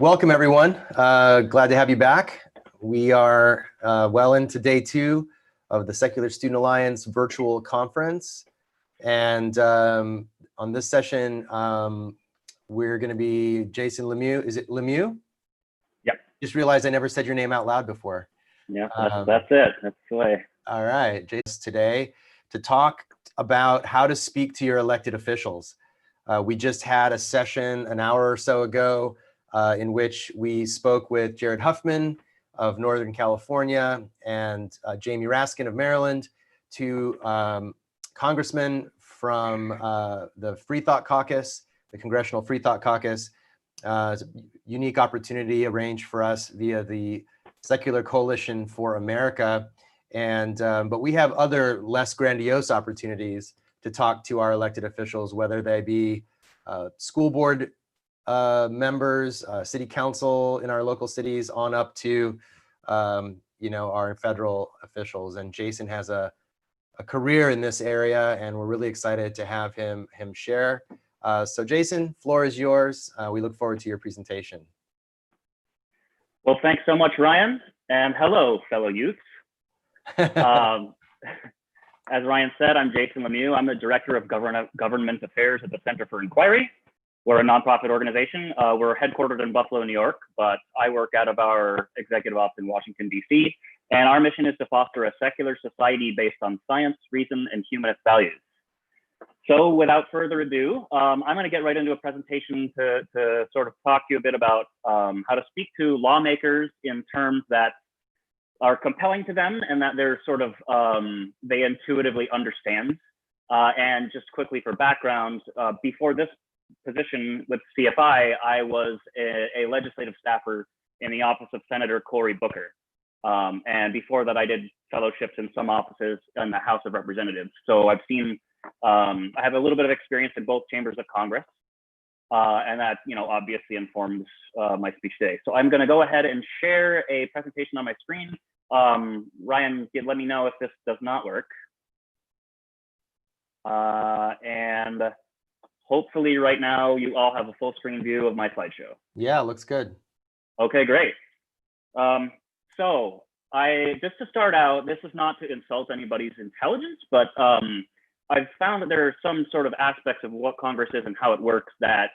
Welcome, everyone. Glad to have you back. We are well into day 2 of the Secular Student Alliance virtual conference. And on this session, we're going to be Jason Lemieux. Is it Lemieux? Yep. Just realized I never said your name out loud before. Yeah, that's it. That's the way. All right, Jason, today to talk about how to speak to your elected officials. We just had a session an hour or so ago in which we spoke with Jared Huffman of Northern California and Jamie Raskin of Maryland, two congressmen from the Free Thought Caucus, the Congressional Free Thought Caucus. It's a unique opportunity arranged for us via the Secular Coalition for America. And but we have other less grandiose opportunities to talk to our elected officials, whether they be school board members, city council in our local cities, on up to our federal officials. And Jason has a career in this area, and we're really excited to have him share. So Jason, floor is yours. We look forward to your presentation. Well, thanks so much, Ryan, and hello, fellow youths. As Ryan said, I'm Jason Lemieux. I'm the Director of Government Affairs at the Center for Inquiry. We're a nonprofit organization. We're headquartered in Buffalo, New York, but I work out of our executive office in Washington, D.C. And our mission is to foster a secular society based on science, reason, and humanist values. So without further ado, I'm going to get right into a presentation to sort of talk to you a bit about how to speak to lawmakers in terms that are compelling to them and that they're sort of, they intuitively understand. And just quickly for background, before this position with CFI, I was a legislative staffer in the office of Senator Cory Booker. And before that, I did fellowships in some offices in the House of Representatives. So I've seen, I have a little bit of experience in both chambers of Congress. And that, obviously informs my speech today. So I'm going to go ahead and share a presentation on my screen. Ryan, let me know if this does not work. And hopefully right now you all have a full screen view of my slideshow. Yeah, looks good. Okay, great. So just to start out, this is not to insult anybody's intelligence, but I've found that there are some sort of aspects of what Congress is and how it works that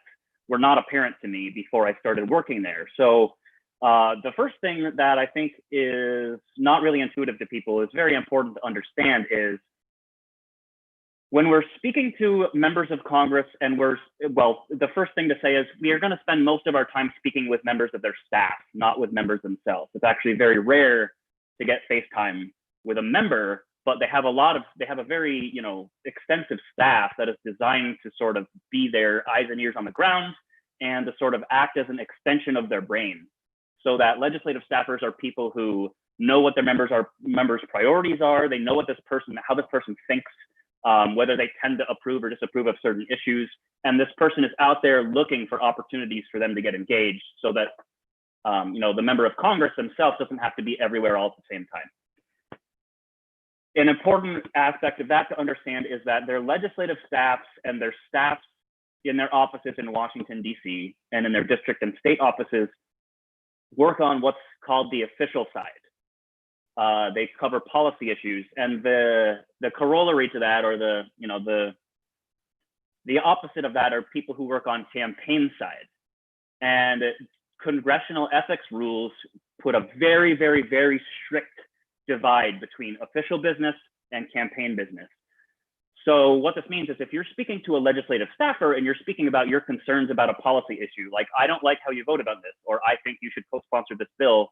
were not apparent to me before I started working there. So the first thing that I think is not really intuitive to people, is very important to understand, is when we're speaking to members of Congress, and the first thing to say is we are going to spend most of our time speaking with members of their staff, not with members themselves. It's actually very rare to get face time with a member, but they have a very, extensive staff that is designed to sort of be their eyes and ears on the ground and to sort of act as an extension of their brain. So that legislative staffers are people who know what their members' priorities are. They know how this person thinks, whether they tend to approve or disapprove of certain issues. And this person is out there looking for opportunities for them to get engaged so that, the member of Congress themselves doesn't have to be everywhere all at the same time. An important aspect of that to understand is that their legislative staffs and their staffs in their offices in Washington, D.C., and in their district and state offices work on what's called the official side. They cover policy issues, and the corollary to that, or the opposite of that, are people who work on campaign side. And congressional ethics rules put a very, very, very strict divide between official business and campaign business. So what this means is if you're speaking to a legislative staffer and you're speaking about your concerns about a policy issue, like, I don't like how you voted on this, or I think you should co-sponsor this bill,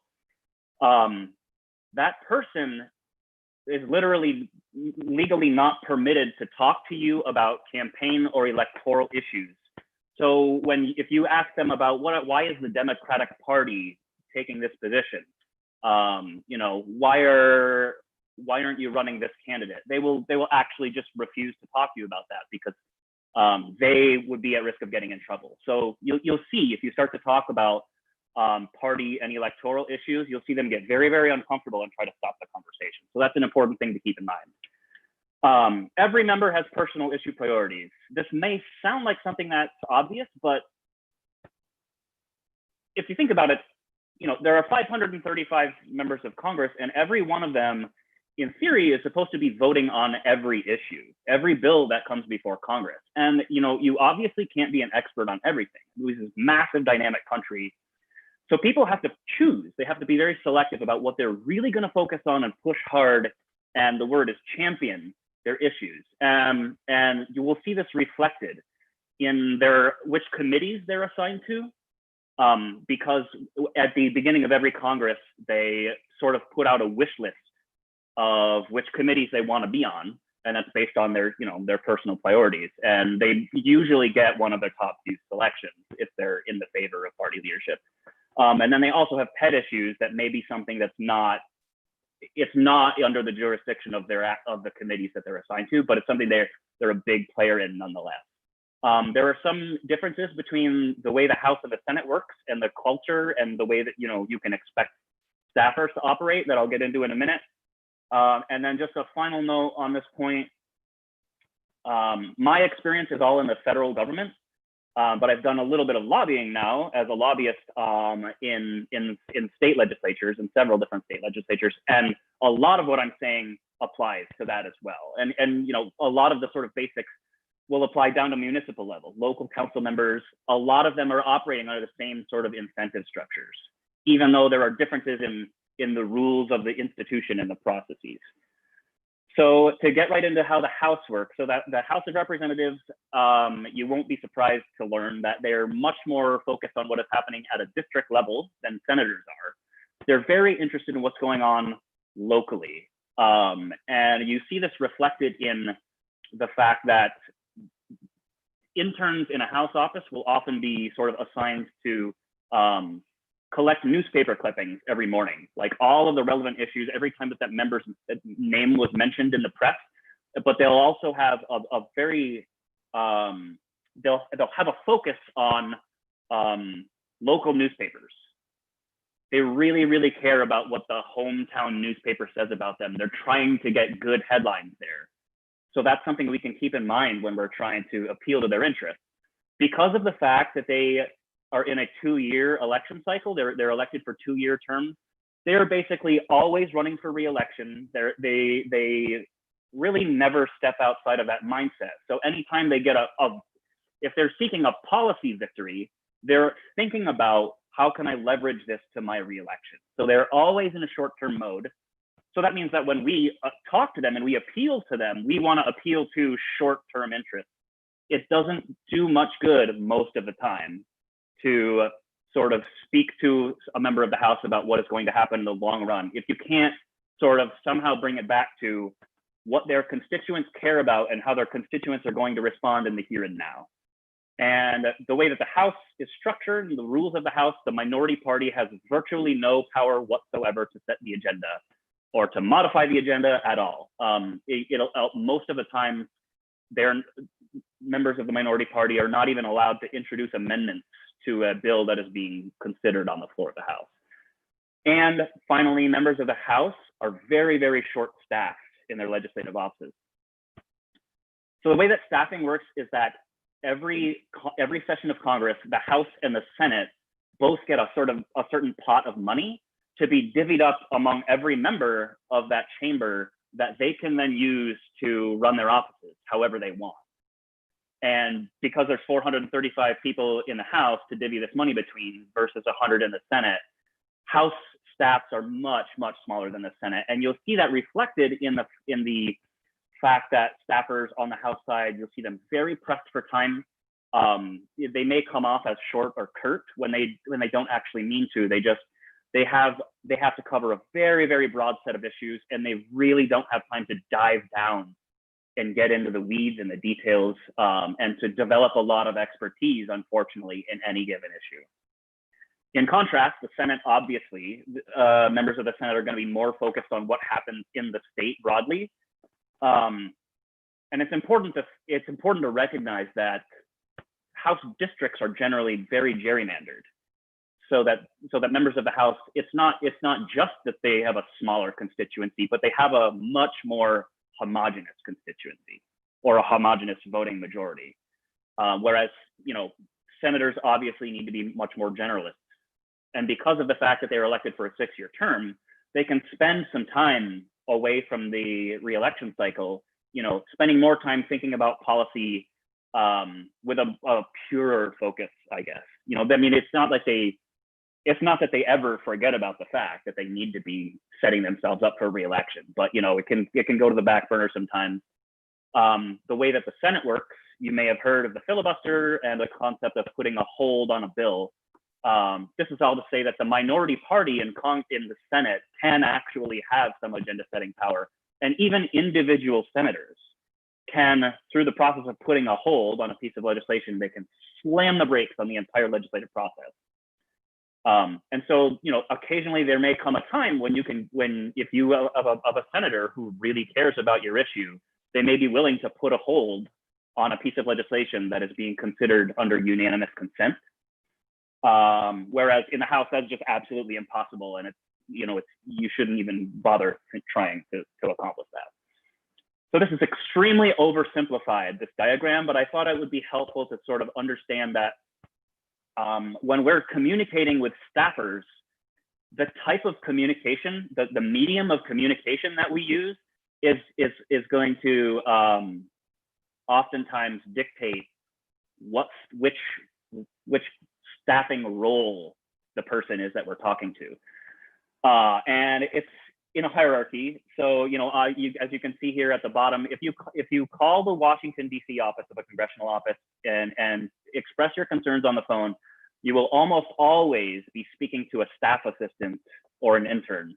that person is literally legally not permitted to talk to you about campaign or electoral issues. So if you ask them about why is the Democratic Party taking this position, why aren't you running this candidate? They will actually just refuse to talk to you about that because they would be at risk of getting in trouble. So you'll see, if you start to talk about party and electoral issues, you'll see them get very, very uncomfortable and try to stop the conversation. So that's an important thing to keep in mind. Every member has personal issue priorities. This may sound like something that's obvious, but if you think about it, there are 535 members of Congress, and every one of them, in theory, is supposed to be voting on every issue, every bill that comes before Congress. And you obviously can't be an expert on everything. This is a massive, dynamic country. So people have to choose. They have to be very selective about what they're really going to focus on and push hard. And the word is champion their issues. And you will see this reflected in which committees they're assigned to. Because at the beginning of every Congress, they sort of put out a wish list of which committees they want to be on, and that's based on their personal priorities. And they usually get one of their top few selections if they're in the favor of party leadership. And then they also have pet issues that may be something that's not under the jurisdiction of the committees that they're assigned to, but it's something they're a big player in nonetheless. There are some differences between the way the House and the Senate works and the culture and the way that you can expect staffers to operate that I'll get into in a minute. And then just a final note on this point. My experience is all in the federal government, but I've done a little bit of lobbying now as a lobbyist in state legislatures, in several different state legislatures, and a lot of what I'm saying applies to that as well. And a lot of the sort of basics will apply down to municipal level. Local council members, a lot of them are operating under the same sort of incentive structures, even though there are differences in the rules of the institution and the processes. So to get right into how the House works, so that the House of Representatives, you won't be surprised to learn that they're much more focused on what is happening at a district level than senators are. They're very interested in what's going on locally. And you see this reflected in the fact that interns in a House office will often be sort of assigned to collect newspaper clippings every morning, like all of the relevant issues every time that member's name was mentioned in the press. But they'll also have a very they'll have a focus on local newspapers. They really, really care about what the hometown newspaper says about them. They're trying to get good headlines there. So that's something we can keep in mind when we're trying to appeal to their interests. Because of the fact that they are in a 2-year election cycle, they're elected for 2-year terms, they're basically always running for re-election. They really never step outside of that mindset. So anytime they get if they're seeking a policy victory, they're thinking about how can I leverage this to my re-election. So they're always in a short-term mode. So that means that when we talk to them and we appeal to them, we want to appeal to short-term interests. It doesn't do much good most of the time to sort of speak to a member of the House about what is going to happen in the long run if you can't sort of somehow bring it back to what their constituents care about and how their constituents are going to respond in the here and now. And the way that the House is structured, the rules of the House, the minority party has virtually no power whatsoever to set the agenda or to modify the agenda at all. Most of the time, members of the minority party are not even allowed to introduce amendments to a bill that is being considered on the floor of the House. And finally, members of the House are very, very short-staffed in their legislative offices. So the way that staffing works is that every session of Congress, the House and the Senate both get a certain pot of money to be divvied up among every member of that chamber that they can then use to run their offices however they want. And because there's 435 people in the House to divvy this money between versus 100 in the Senate, House staffs are much, much smaller than the Senate. And you'll see that reflected in the fact that staffers on the House side, you'll see them very pressed for time. They may come off as short or curt when they don't actually mean to. They have to cover a very, very broad set of issues, and they really don't have time to dive down and get into the weeds and the details, and to develop a lot of expertise, unfortunately, in any given issue. In contrast, the Senate, obviously, members of the Senate are going to be more focused on what happens in the state broadly. And it's important to recognize that House districts are generally very gerrymandered. So that members of the House, it's not just that they have a smaller constituency, but they have a much more homogenous constituency or a homogenous voting majority. Whereas, senators obviously need to be much more generalists. And because of the fact that they were elected for a 6-year term, they can spend some time away from the re-election cycle, spending more time thinking about policy with a purer focus, I guess. I mean, it's not that they ever forget about the fact that they need to be setting themselves up for re-election, but it can go to the back burner sometimes. The way that the Senate works, you may have heard of the filibuster and the concept of putting a hold on a bill. This is all to say that the minority party in the Senate can actually have some agenda-setting power, and even individual senators can, through the process of putting a hold on a piece of legislation, they can slam the brakes on the entire legislative process. And so, occasionally there may come a time when if you have a senator who really cares about your issue, they may be willing to put a hold on a piece of legislation that is being considered under unanimous consent. Whereas in the House, that's just absolutely impossible, and you shouldn't even bother trying to accomplish that. So this is extremely oversimplified, this diagram, but I thought it would be helpful to sort of understand that when we're communicating with staffers, the type of communication, the medium of communication that we use is going to oftentimes dictate which staffing role the person is that we're talking to. And it's in a hierarchy. So, as you can see here at the bottom, if you call the Washington, D.C. office of a congressional office and express your concerns on the phone, you will almost always be speaking to a staff assistant or an intern.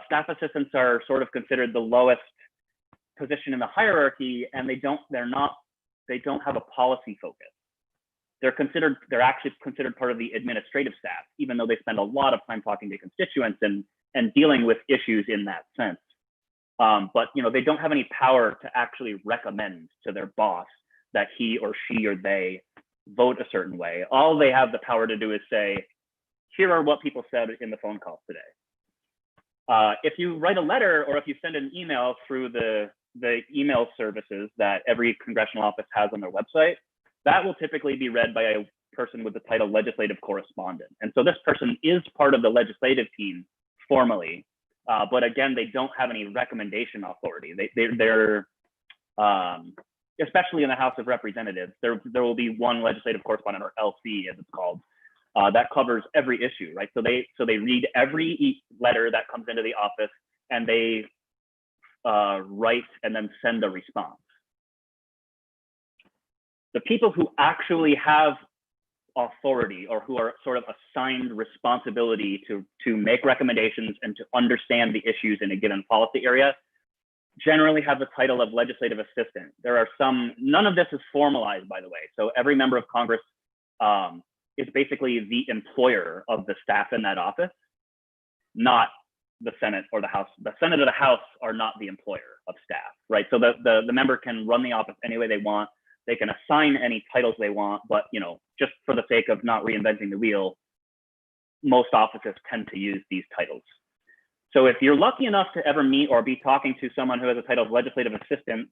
Staff assistants are sort of considered the lowest position in the hierarchy, and they don't have a policy focus. They're actually considered part of the administrative staff, even though they spend a lot of time talking to constituents and dealing with issues in that sense. But they don't have any power to actually recommend to their boss that he or she or they vote a certain way. All they have the power to do is say, here are what people said in the phone call today. If you write a letter or if you send an email through the email services that every congressional office has on their website, that will typically be read by a person with the title legislative correspondent. And so this person is part of the legislative team formally, but again, they don't have any recommendation authority. They're especially in the House of Representatives, there will be one legislative correspondent, or LC as it's called, that covers every issue, right? So they read every letter that comes into the office, and they write and then send a response. The people who actually have authority, or who are sort of assigned responsibility to make recommendations and to understand the issues in a given policy area, generally have the title of legislative assistant. There are none of this is formalized, by the way. So every member of Congress is basically the employer of the staff in that office, not the Senate or the House. The Senate or the House are not the employer of staff, right? So the member can run the office any way they want. They can assign any titles they want, but just for the sake of not reinventing the wheel, most offices tend to use these titles. So if you're lucky enough to ever meet or be talking to someone who has a title of legislative assistant,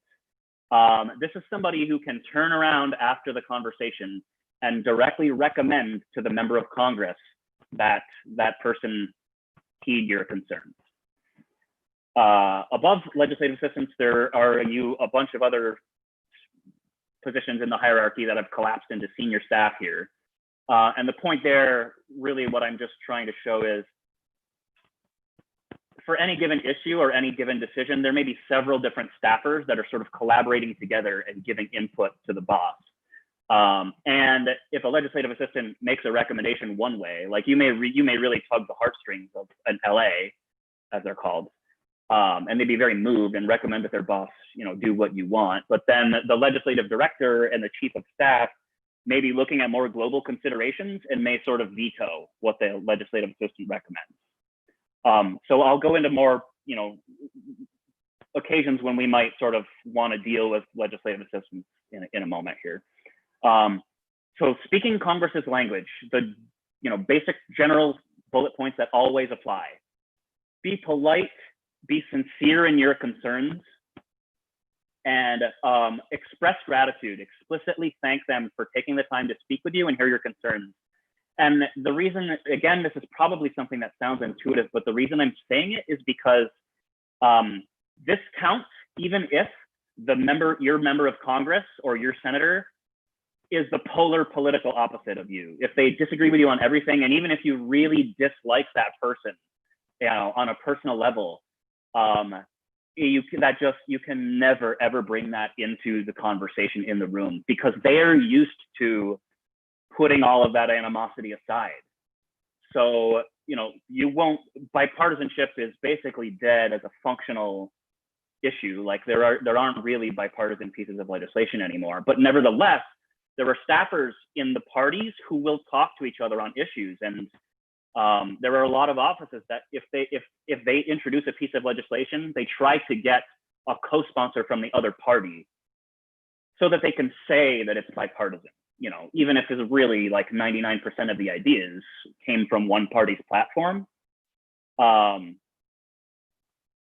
this is somebody who can turn around after the conversation and directly recommend to the member of Congress that that person heed your concerns. Above legislative assistants, there are a bunch of other positions in the hierarchy that have collapsed into senior staff here. And the point there, really what I'm just trying to show is, for any given issue or any given decision, there may be several different staffers that are sort of collaborating together and giving input to the boss. And if a legislative assistant makes a recommendation one way, like you may really tug the heartstrings of an LA, as they're called, and they'd be very moved and recommend that their boss, do what you want. But then the legislative director and the chief of staff may be looking at more global considerations and may sort of veto what the legislative assistant recommends. So I'll go into more, occasions when we might sort of want to deal with legislative assistants in a moment here. So speaking Congress's language, the basic general bullet points that always apply: be polite, be sincere in your concerns, and express gratitude. Explicitly thank them for taking the time to speak with you and hear your concerns. And the reason, again, this is probably something that sounds intuitive, but the reason I'm saying it is because this counts even if your member of Congress or your senator is the polar political opposite of you. If they disagree with you on everything, and even if you really dislike that person, on a personal level, you can never ever bring that into the conversation in the room, because they're used to putting all of that animosity aside. So, you won't, bipartisanship is basically dead as a functional issue. Like there aren't really bipartisan pieces of legislation anymore, but nevertheless, there are staffers in the parties who will talk to each other on issues. And there are a lot of offices that if they introduce a piece of legislation, they try to get a co-sponsor from the other party so that they can say that it's bipartisan, even if it's really like 99% of the ideas came from one party's platform.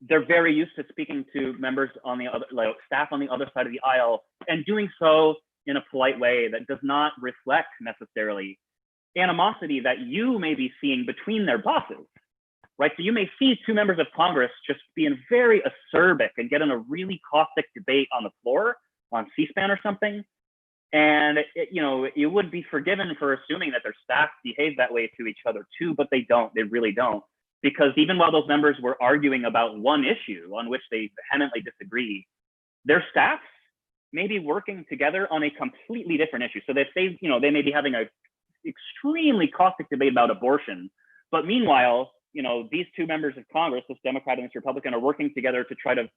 They're very used to speaking to members on the other, like staff on the other side of the aisle, and doing so in a polite way that does not reflect necessarily animosity that you may be seeing between their bosses, right? So you may see two members of Congress just being very acerbic and get in a really caustic debate on the floor on C-SPAN or something. And you would be forgiven for assuming that their staff behave that way to each other too, but they don't, they really don't. Because even while those members were arguing about one issue on which they vehemently disagree, their staffs may be working together on a completely different issue. So they may be having a extremely caustic debate about abortion, but meanwhile, these two members of Congress, this Democrat and this Republican, are working together to try to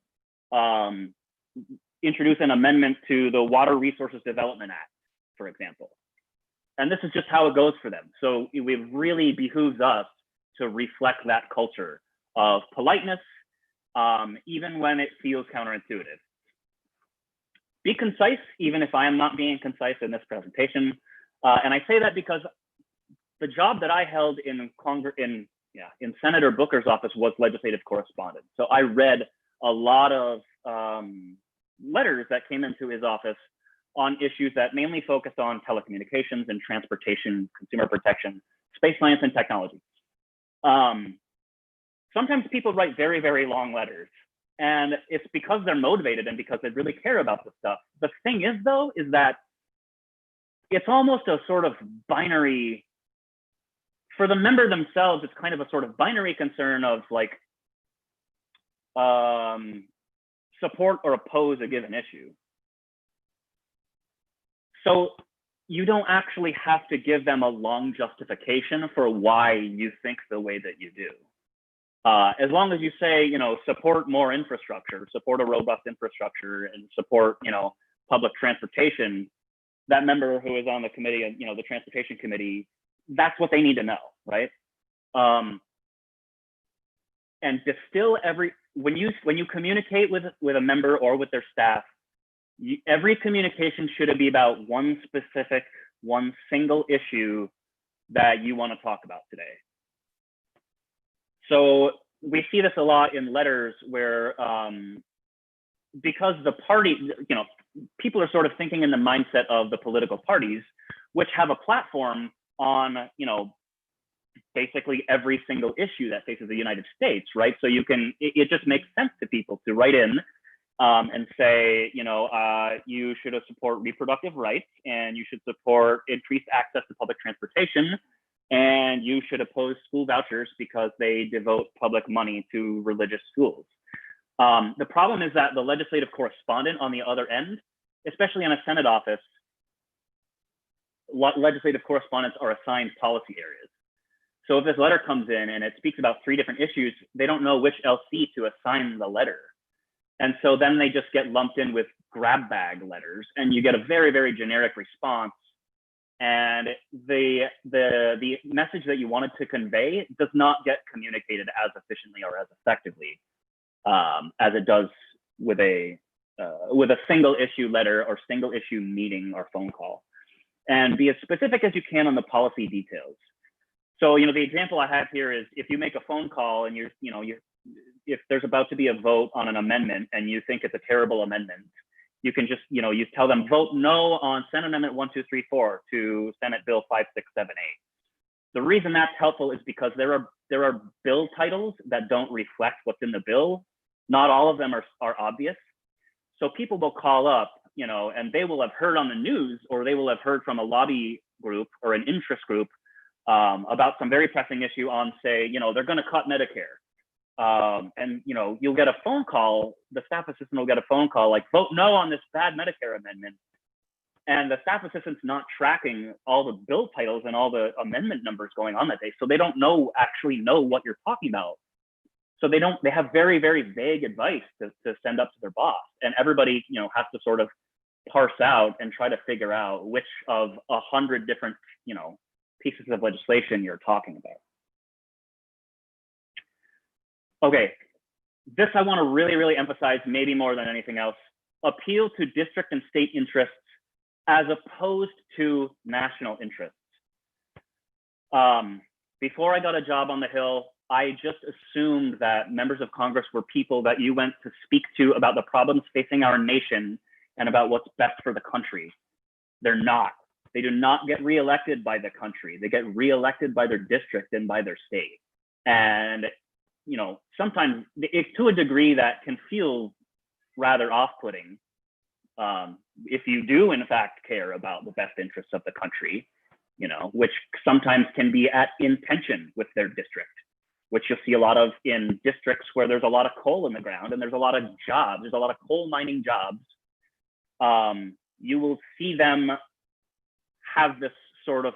introduce an amendment to the Water Resources Development Act, for example. And this is just how it goes for them. So it really behooves us to reflect that culture of politeness, even when it feels counterintuitive. Be concise, even if I am not being concise in this presentation. And I say that because the job that I held in Senator Booker's office was legislative correspondent. So I read a lot of letters that came into his office on issues that mainly focused on telecommunications and transportation, consumer protection, space science, and technology. Sometimes people write very, very long letters, and it's because they're motivated and because they really care about the stuff. The thing is, though, is that it's almost a sort of binary, for the member themselves, it's kind of a sort of binary concern of like support or oppose a given issue. So you don't actually have to give them a long justification for why you think the way that you do. As long as you say, support more infrastructure, support a robust infrastructure, and support, public transportation, that member who is on the committee, and the transportation committee, that's what they need to know, right? And distill when you communicate with a member or with their staff, every communication should be about one single issue that you want to talk about today. So we see this a lot in letters where, because the party, people are sort of thinking in the mindset of the political parties, which have a platform on, basically every single issue that faces the United States, right? So it just makes sense to people to write in and say, you should support reproductive rights, and you should support increased access to public transportation, and you should oppose school vouchers because they devote public money to religious schools. The problem is that the legislative correspondent on the other end, especially in a Senate office, legislative correspondents are assigned policy areas. So if this letter comes in and it speaks about 3 different issues, they don't know which LC to assign the letter. And so then they just get lumped in with grab bag letters, and you get a very, very generic response. And the message that you wanted to convey does not get communicated as efficiently or as effectively as it does with a single issue letter or single issue meeting or phone call. And be as specific as you can on the policy details. So, the example I have here is if you make a phone call and if there's about to be a vote on an amendment and you think it's a terrible amendment, you can just, you tell them vote no on Senate Amendment 1234 to Senate Bill 5678. The reason that's helpful is because there are bill titles that don't reflect what's in the bill. Not all of them are obvious. So people will call up, you know, and they will have heard on the news, or they will have heard from a lobby group or an interest group about some very pressing issue on, say, you know, they're going to cut Medicare. And, you know, you'll get a phone call, the staff assistant will get a phone call like, vote no on this bad Medicare amendment. And the staff assistant's not tracking all the bill titles and all the amendment numbers going on that day. So they don't actually know what you're talking about. So they have very, very vague advice to send up to their boss. And everybody, you know, has to sort of parse out and try to figure out which of 100 different, you know, pieces of legislation you're talking about. Okay, this I want to really, really emphasize, maybe more than anything else: appeal to district and state interests as opposed to national interests. Before I got a job on the Hill, I just assumed that members of Congress were people that you went to speak to about the problems facing our nation and about what's best for the country. They're not. They do not get reelected by the country. They get reelected by their district and by their state. And, you know, sometimes it's to a degree that can feel rather off-putting. If you do, in fact, care about the best interests of the country, you know, which sometimes can be in tension with their district, which you'll see a lot of in districts where there's a lot of coal in the ground and there's a lot of jobs, there's a lot of coal mining jobs. You will see them have this sort of,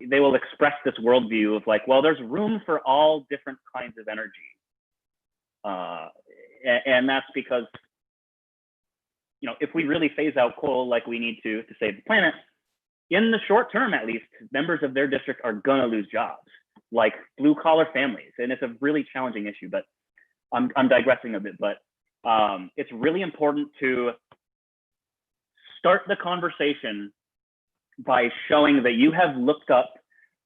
they will express this worldview of like, well, there's room for all different kinds of energy. And that's because, you know, if we really phase out coal like we need to save the planet, in the short term, at least, members of their district are gonna lose jobs, like blue collar families. And it's a really challenging issue, but I'm digressing a bit, but it's really important to start the conversation by showing that you have looked up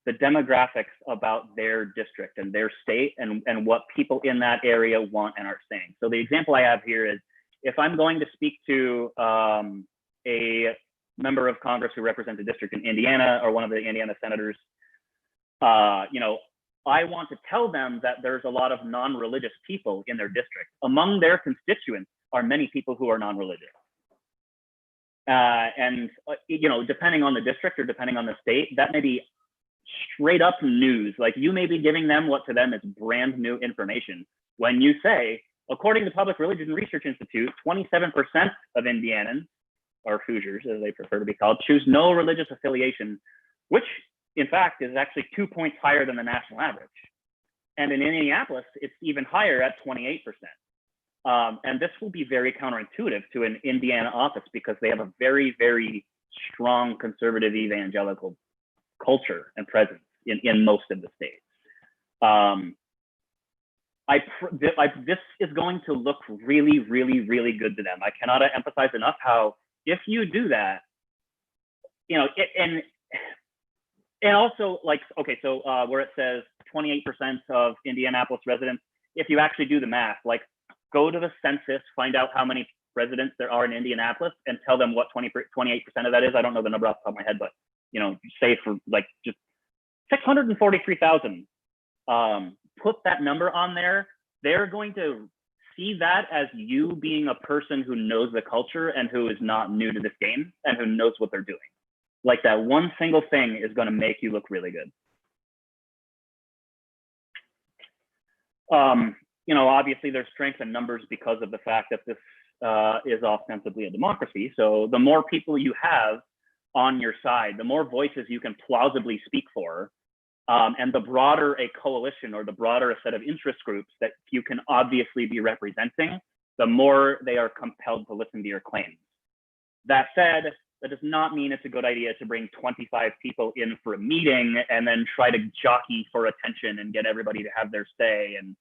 the demographics about their district and their state and what people in that area want and are saying. So the example I have here is, if I'm going to speak to a member of Congress who represents a district in Indiana or one of the Indiana senators, you know, I want to tell them that there's a lot of non-religious people in their district. Among their constituents are many people who are non-religious. And, you know, depending on the district or depending on the state, that may be straight up news. Like, you may be giving them what to them is brand new information when you say, according to Public Religion Research Institute, 27% of Indianans, or Hoosiers as they prefer to be called, choose no religious affiliation, which in fact is actually 2 points higher than the national average. And in Indianapolis, it's even higher at 28%. And this will be very counterintuitive to an Indiana office because they have a very, very strong conservative evangelical culture and presence in most of the states. This is going to look really, really, really good to them. I cannot emphasize enough how, if you do that, you know, and also, like, okay, so where it says 28% of Indianapolis residents, if you actually do the math, like, go to the census, find out how many residents there are in Indianapolis, and tell them what 28% of that is. I don't know the number off the top of my head, but, you know, say for like just 643,000. Put that number on there. They're going to see that as you being a person who knows the culture and who is not new to this game and who knows what they're doing. Like, that one single thing is going to make you look really good. You know, obviously there's strength in numbers because of the fact that this is ostensibly a democracy. So the more people you have on your side, the more voices you can plausibly speak for, and the broader a coalition or the broader a set of interest groups that you can obviously be representing, the more they are compelled to listen to your claims. That said, that does not mean it's a good idea to bring 25 people in for a meeting and then try to jockey for attention and get everybody to have their say and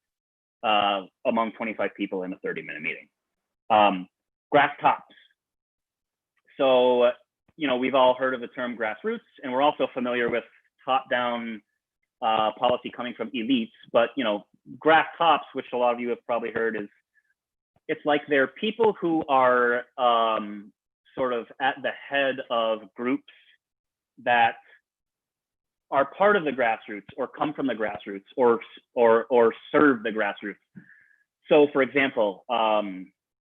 among 25 people in a 30-minute meeting. Grass tops. So, you know, we've all heard of the term grassroots, and we're also familiar with top-down policy coming from elites, but, you know, grass tops, which a lot of you have probably heard, is, it's like they're people who are sort of at the head of groups that are part of the grassroots or come from the grassroots or serve the grassroots. So, for example,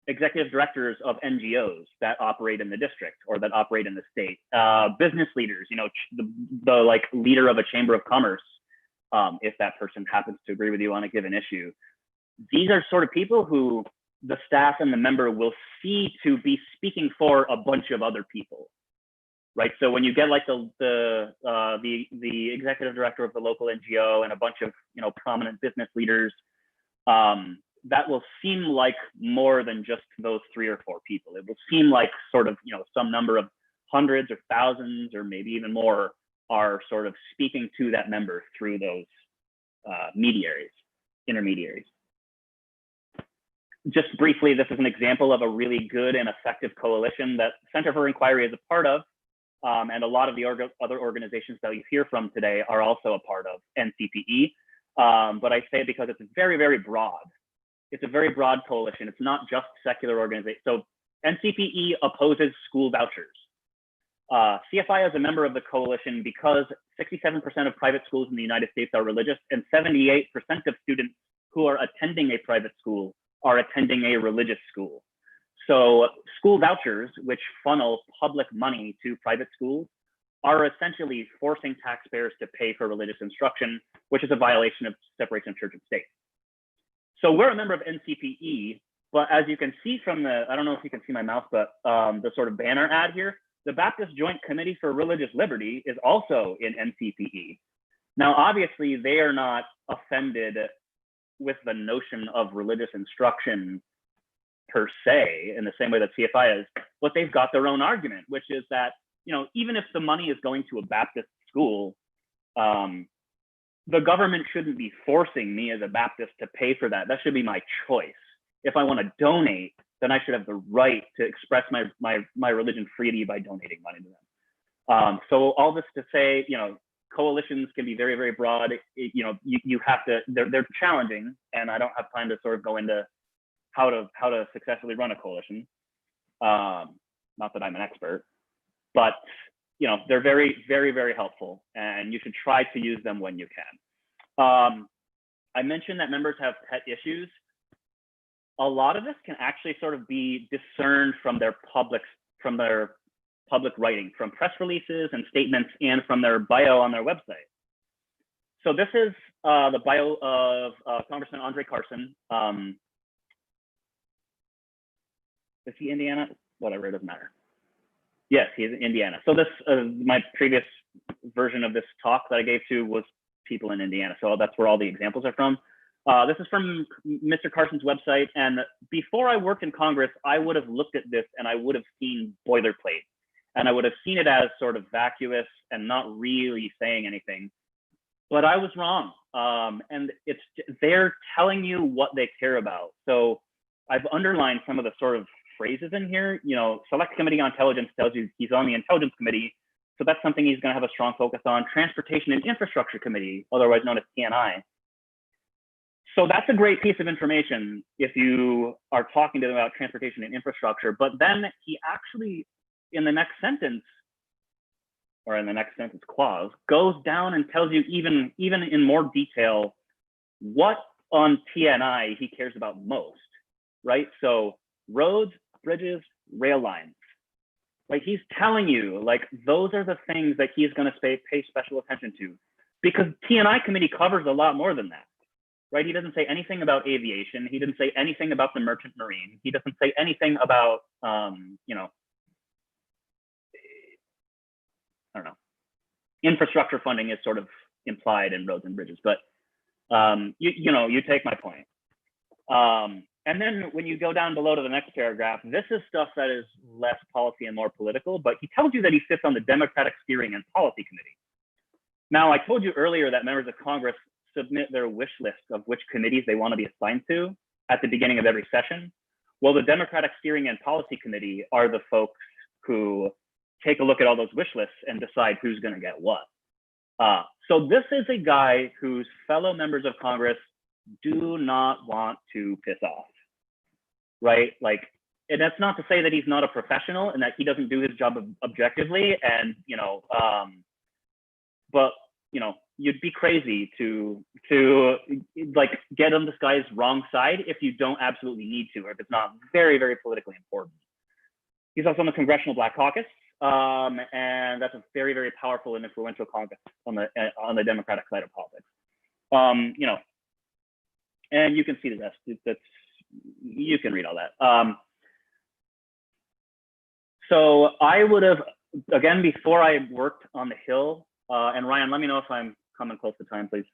executive directors of NGOs that operate in the district or that operate in the state, business leaders, you know, the like leader of a chamber of commerce, if that person happens to agree with you on a given issue. These are sort of people who the staff and the member will see to be speaking for a bunch of other people, right? So when you get like the executive director of the local NGO and a bunch of, you know, prominent business leaders, that will seem like more than just those 3 or 4 people. It will seem like sort of, you know, some number of hundreds or thousands or maybe even more are sort of speaking to that member through those intermediaries. Just briefly, this is an example of a really good and effective coalition that Center for Inquiry is a part of, and a lot of the other organizations that you hear from today are also a part of NCPE. But I say it because it's very, very broad. It's a very broad coalition. It's not just secular organizations. So NCPE opposes school vouchers. CFI is a member of the coalition because 67% of private schools in the United States are religious, and 78% of students who are attending a private school are attending a religious school. So school vouchers, which funnel public money to private schools, are essentially forcing taxpayers to pay for religious instruction, which is a violation of separation of church and state. So we're a member of NCPE, but as you can see from the, I don't know if you can see my mouse, but the sort of banner ad here, the Baptist Joint Committee for Religious Liberty is also in NCPE. Now, obviously, they are not offended with the notion of religious instruction per se, in the same way that CFI is, but they've got their own argument, which is that, you know, even if the money is going to a Baptist school, the government shouldn't be forcing me as a Baptist to pay for that. That should be my choice. If I want to donate, then I should have the right to express my religion freely by donating money to them. So all this to say, you know, coalitions can be very, very broad. You know, you have to, they're challenging, and I don't have time to sort of go into how to successfully run a coalition. Not that I'm an expert, but you know, they're very, very, very helpful, and you should try to use them when you can. I mentioned that members have pet issues. A lot of this can actually sort of be discerned from their public writing, from press releases and statements, and from their bio on their website. So this is the bio of Congressman Andre Carson. Is he Indiana? Whatever, it doesn't matter. Yes, he's in Indiana. So this, my previous version of this talk that I gave to was people in Indiana. So that's where all the examples are from. This is from Mr. Carson's website. And before I worked in Congress, I would have looked at this and I would have seen boilerplate. And I would have seen it as sort of vacuous and not really saying anything. But I was wrong. And they're telling you what they care about. So I've underlined some of the sort of phrases in here. You know, Select Committee on Intelligence tells you he's on the Intelligence Committee. So that's something he's going to have a strong focus on. Transportation and Infrastructure Committee, otherwise known as TNI. So that's a great piece of information if you are talking to them about transportation and infrastructure. But then he actually, in the next sentence, or in the next sentence clause, goes down and tells you even in more detail what on TNI he cares about most, right? So roads, bridges, rail lines. Like, he's telling you, like, those are the things that he's going to pay special attention to, because TNI committee covers a lot more than that, right? He doesn't say anything about aviation. He didn't say anything about the merchant marine. He doesn't say anything about, you know, I don't know. Infrastructure funding is sort of implied in roads and bridges, but you know, you take my point. And then when you go down below to the next paragraph, this is stuff that is less policy and more political, but he tells you that he sits on the Democratic Steering and Policy Committee. Now, I told you earlier that members of Congress submit their wish list of which committees they want to be assigned to at the beginning of every session. Well, the Democratic Steering and Policy Committee are the folks who take a look at all those wish lists and decide who's going to get what. So this is a guy whose fellow members of Congress do not want to piss off, right? Like, and that's not to say that he's not a professional and that he doesn't do his job objectively, and, you know, but, you'd be crazy to like get on this guy's wrong side if you don't absolutely need to, or if it's not very, very politically important. He's also on the Congressional Black Caucus, and that's a very, very powerful and influential caucus on the Democratic side of politics. And you can see the rest. You can read all that. So I would have, again, before I worked on the Hill, and Ryan, let me know if I'm coming close to time, please.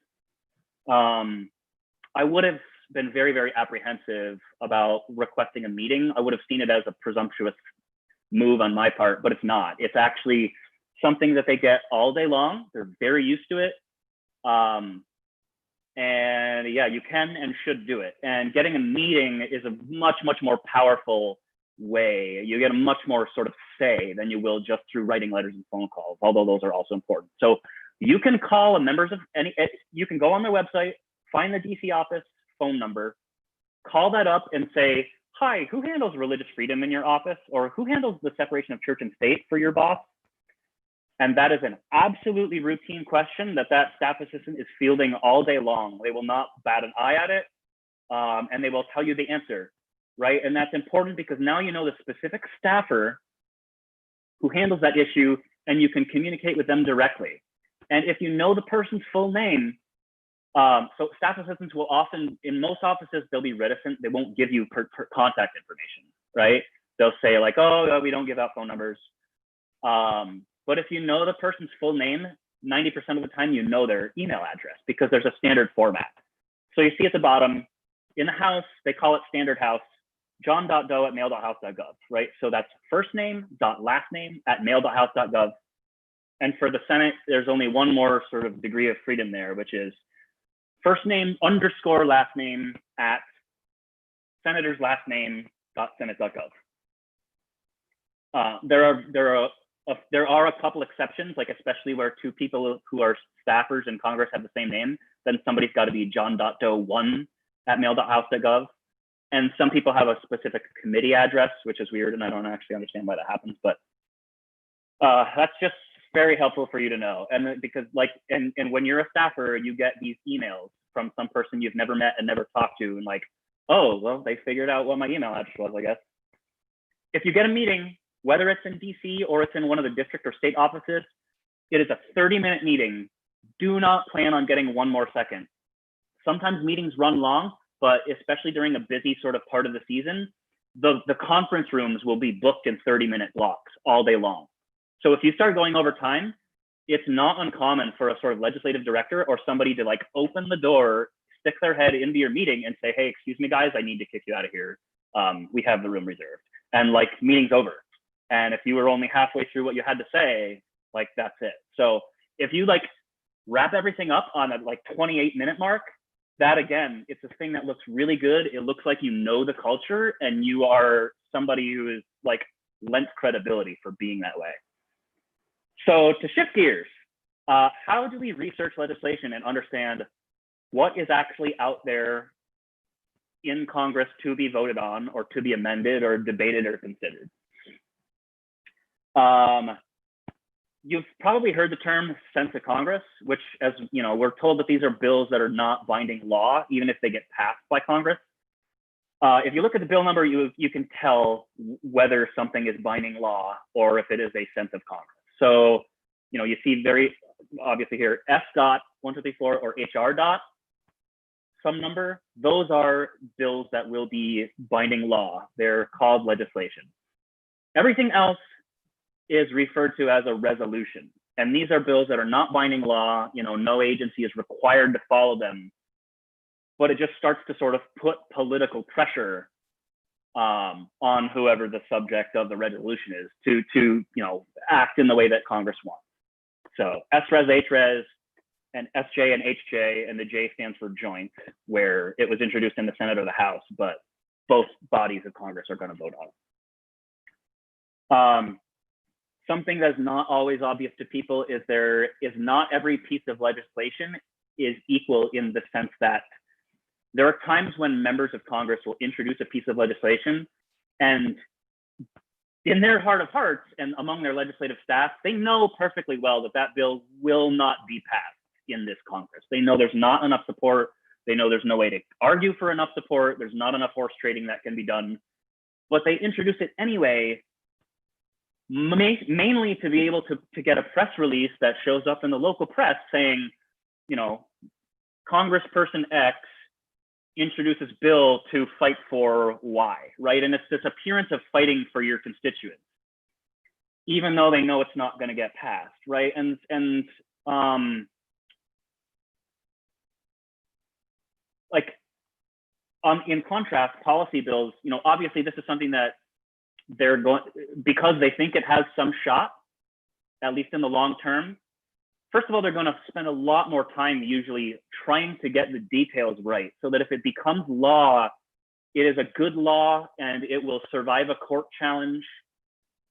I would have been very, very apprehensive about requesting a meeting. I would have seen it as a presumptuous move on my part, but it's not. It's actually something that they get all day long. They're very used to it. And yeah, you can and should do it. And getting a meeting is a much, much more powerful way. You get a much more sort of say than you will just through writing letters and phone calls, although those are also important. So you can call members of you can go on their website, find the DC office phone number, call that up and say, hi, who handles religious freedom in your office? Or who handles the separation of church and state for your boss? And that is an absolutely routine question that staff assistant is fielding all day long. They will not bat an eye at it, and they will tell you the answer, right? And that's important because now you know the specific staffer who handles that issue, and you can communicate with them directly. And if you know the person's full name, so staff assistants will often, in most offices, they'll be reticent. They won't give you contact information, right? They'll say like, oh, we don't give out phone numbers. But if you know the person's full name, 90% of the time, you know their email address because there's a standard format. So you see at the bottom, in the House, they call it standard House, john.doe@mail.house.gov, right? So that's first name dot last name at mail.house.gov. And for the Senate, there's only one more sort of degree of freedom there, which is first name _ last name at senator's last name .senate.gov. There are a couple exceptions, like especially where two people who are staffers in Congress have the same name, then somebody's got to be john.doe1@mail.house.gov. And some people have a specific committee address, which is weird, and I don't actually understand why that happens, but that's just very helpful for you to know. And because and when you're a staffer, you get these emails from some person you've never met and never talked to, and like, oh, well, they figured out what my email address was, I guess. If you get a meeting, whether it's in DC or it's in one of the district or state offices, it is a 30-minute meeting. Do not plan on getting one more second. Sometimes meetings run long, but especially during a busy sort of part of the season, the conference rooms will be booked in 30-minute blocks all day long. So if you start going over time, it's not uncommon for a sort of legislative director or somebody to like open the door, stick their head into your meeting and say, hey, excuse me, guys, I need to kick you out of here. We have the room reserved. And like, meeting's over. And if you were only halfway through what you had to say, like, that's it. So if you like wrap everything up on a like 28-minute mark, that again, it's a thing that looks really good. It looks like you know the culture and you are somebody who is like lent credibility for being that way. So to shift gears, how do we research legislation and understand what is actually out there in Congress to be voted on or to be amended or debated or considered? You've probably heard the term sense of Congress, which, as you know, we're told that these are bills that are not binding law, even if they get passed by Congress. If you look at the bill number, you can tell whether something is binding law or if it is a sense of Congress. So, you know, you see very obviously here, S.1234 or HR dot some number. Those are bills that will be binding law. They're called legislation. Everything else is referred to as a resolution. And these are bills that are not binding law. You know, no agency is required to follow them, but it just starts to sort of put political pressure on whoever the subject of the resolution is to you know, act in the way that Congress wants. So SRES, HRES, and SJ and HJ, and the J stands for joint, where it was introduced in the Senate or the House, but both bodies of Congress are going to vote on it. Something that's not always obvious to people is not every piece of legislation is equal in the sense that there are times when members of Congress will introduce a piece of legislation, and in their heart of hearts and among their legislative staff, they know perfectly well that that bill will not be passed. in this Congress. They know there's not enough support. They know there's no way to argue for enough support. There's not enough horse trading that can be done. But they introduce it anyway, mainly to be able to get a press release that shows up in the local press saying, you know, Congressperson X introduces bill to fight for Y, right? And it's this appearance of fighting for your constituents, even though they know it's not going to get passed, right? And like in contrast, policy bills, you know, obviously this is something that they're going, because they think it has some shot, at least in the long term. First of all, they're going to spend a lot more time usually trying to get the details right, so that if it becomes law, it is a good law and it will survive a court challenge,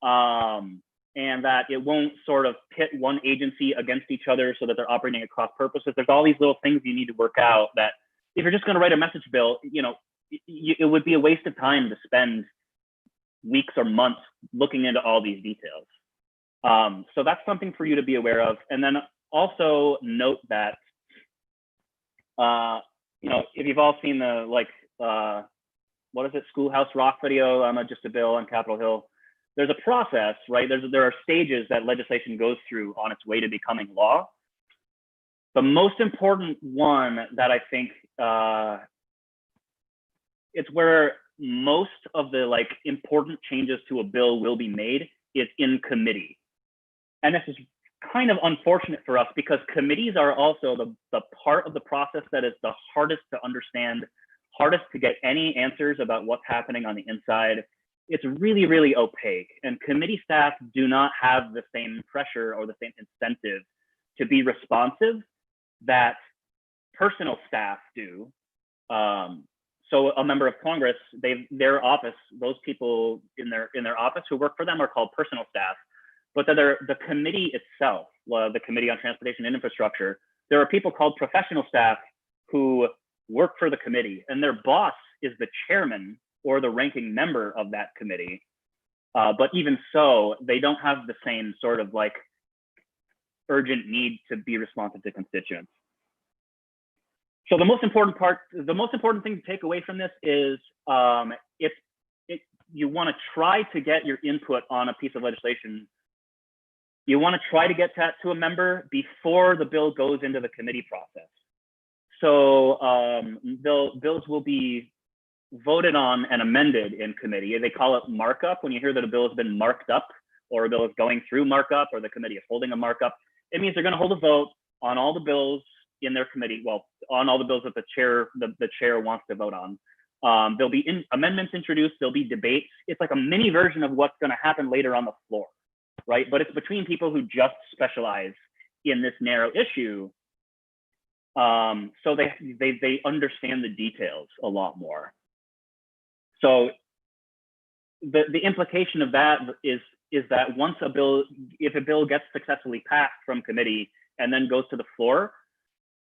and that it won't sort of pit one agency against each other so that they're operating at cross purposes. There's all these little things you need to work out that if you're just going to write a message bill, you know, it would be a waste of time to spend weeks or months looking into all these details. So that's something for you to be aware of. And then also note that, you know, if you've all seen the, like, what is it, Schoolhouse Rock video, Just a Bill on Capitol Hill, there's a process, right? There are stages that legislation goes through on its way to becoming law. The most important one that I think, it's where most of the like important changes to a bill will be made is in committee. And this is kind of unfortunate for us because committees are also the part of the process that is the hardest to understand, hardest to get any answers about what's happening on the inside. It's really, really opaque, and committee staff do not have the same pressure or the same incentive to be responsive that personal staff do. So a member of Congress, their office, those people in their office who work for them are called personal staff. But the committee itself, the Committee on Transportation and Infrastructure, there are people called professional staff who work for the committee, and their boss is the chairman or the ranking member of that committee. But even so, they don't have the same sort of like urgent need to be responsive to constituents. So the most important thing to take away from this is you want to try to get your input on a piece of legislation. You want to try to get that to a member before the bill goes into the committee process. So bills will be voted on and amended in committee. They call it markup. When you hear that a bill has been marked up or a bill is going through markup or the committee is holding a markup, it means they're going to hold a vote on all the bills in their committee, well, on all the bills that the chair wants to vote on. There'll be amendments introduced, there'll be debates. It's like a mini version of what's going to happen later on the floor, right? But it's between people who just specialize in this narrow issue. So they understand the details a lot more. So the implication of that is that once if a bill gets successfully passed from committee and then goes to the floor,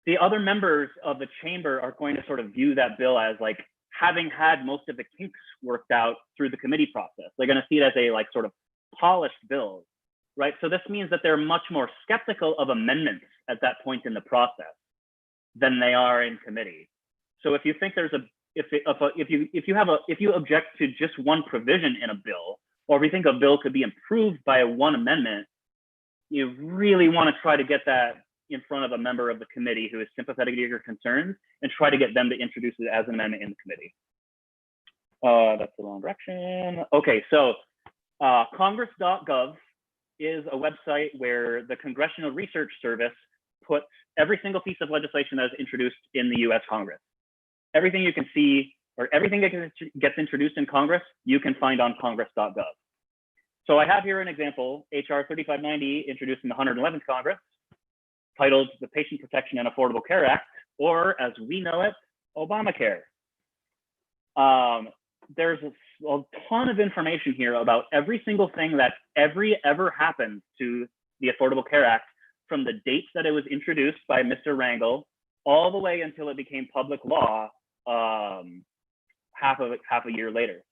the other members of the chamber are going to sort of view that bill as like having had most of the kinks worked out through the committee process. They're going to see it as a like sort of polished bill, right? So this means that they're much more skeptical of amendments at that point in the process than they are in committee. So if you think there's if you object to just one provision in a bill, or if you think a bill could be improved by one amendment, you really want to try to get that in front of a member of the committee who is sympathetic to your concerns and try to get them to introduce it as an amendment in the committee. That's the wrong direction. Okay, so Congress.gov is a website where the Congressional Research Service puts every single piece of legislation that is introduced in the US Congress. Everything you can see, or everything that gets introduced in Congress, you can find on Congress.gov. So I have here an example, HR 3590, introduced in the 111th Congress, titled the Patient Protection and Affordable Care Act, or as we know it, Obamacare. There's a ton of information here about every single thing that ever happened to the Affordable Care Act, from the dates that it was introduced by Mr. Rangel all the way until it became public law half a year later.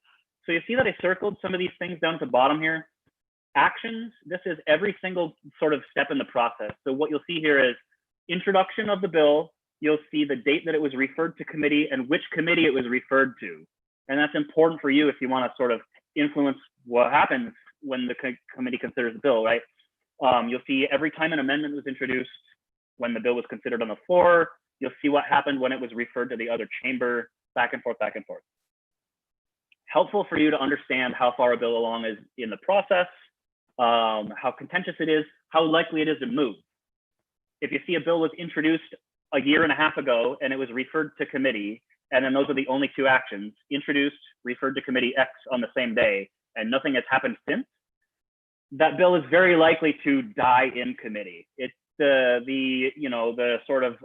So you see that I circled some of these things down at the bottom here. Actions, this is every single sort of step in the process. So what you'll see here is introduction of the bill, you'll see the date that it was referred to committee and which committee it was referred to. And that's important for you if you want to sort of influence what happens when the committee considers the bill, right? You'll see every time an amendment was introduced, when the bill was considered on the floor, you'll see what happened when it was referred to the other chamber, back and forth, back and forth. Helpful for you to understand how far a bill along is in the process, how contentious it is, how likely it is to move. If you see a bill was introduced a year and a half ago and it was referred to committee, and then those are the only two actions, introduced, referred to committee X on the same day, and nothing has happened since, that bill is very likely to die in committee. It's the sort of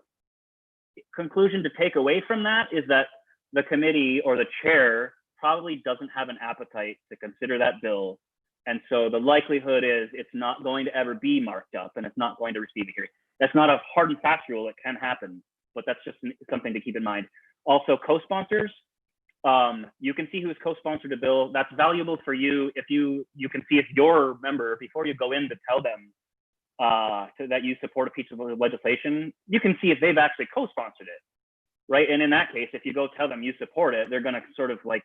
conclusion to take away from that is that the committee or the chair probably doesn't have an appetite to consider that bill. And so the likelihood is it's not going to ever be marked up and it's not going to receive a hearing. That's not a hard and fast rule. It can happen, but that's just something to keep in mind. Also, co-sponsors, you can see who has co-sponsored a bill. That's valuable for you if you can see if your member, before you go in to tell them that you support a piece of legislation, you can see if they've actually co-sponsored it, right? And in that case, if you go tell them you support it, they're going to sort of like,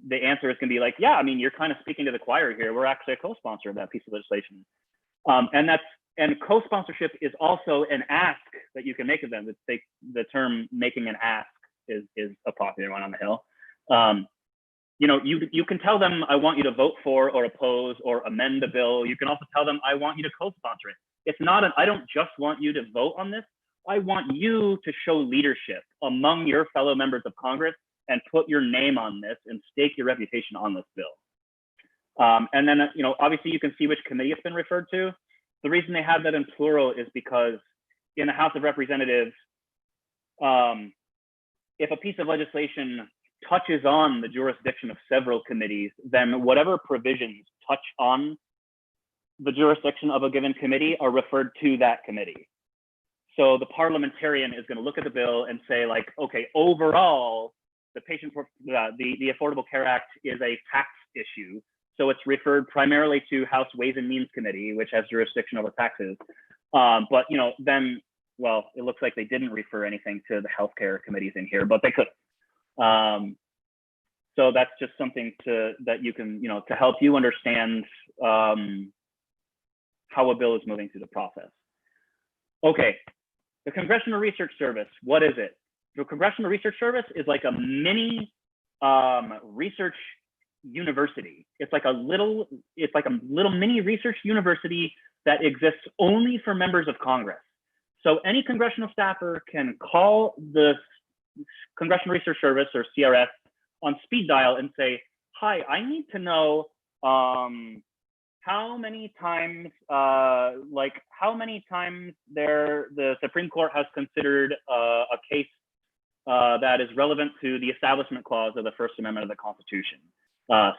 the answer is going to be like, yeah, I mean, you're kind of speaking to the choir here. We're actually a co-sponsor of that piece of legislation. And co-sponsorship is also an ask that you can make of them. The term making an ask is a popular one on the Hill. You can tell them, I want you to vote for or oppose or amend the bill. You can also tell them, I want you to co-sponsor it. It's not I don't just want you to vote on this. I want you to show leadership among your fellow members of Congress and put your name on this and stake your reputation on this bill. And then, obviously you can see which committee it's been referred to. The reason they have that in plural is because in the House of Representatives, if a piece of legislation touches on the jurisdiction of several committees, then whatever provisions touch on the jurisdiction of a given committee are referred to that committee. So the parliamentarian is going to look at the bill and say, like, okay, overall, the Affordable Care Act is a tax issue. So it's referred primarily to House Ways and Means Committee, which has jurisdiction over taxes. But then, well, it looks like they didn't refer anything to the healthcare committees in here, but they could. So that's just something that you can, to help you understand how a bill is moving through the process. Okay, the Congressional Research Service, what is it? The Congressional Research Service is like a mini research university. It's like a little mini research university that exists only for members of Congress. So any congressional staffer can call the Congressional Research Service, or CRS, on speed dial and say, hi, I need to know how many times the Supreme Court has considered a case that is relevant to the Establishment Clause of the First Amendment of the Constitution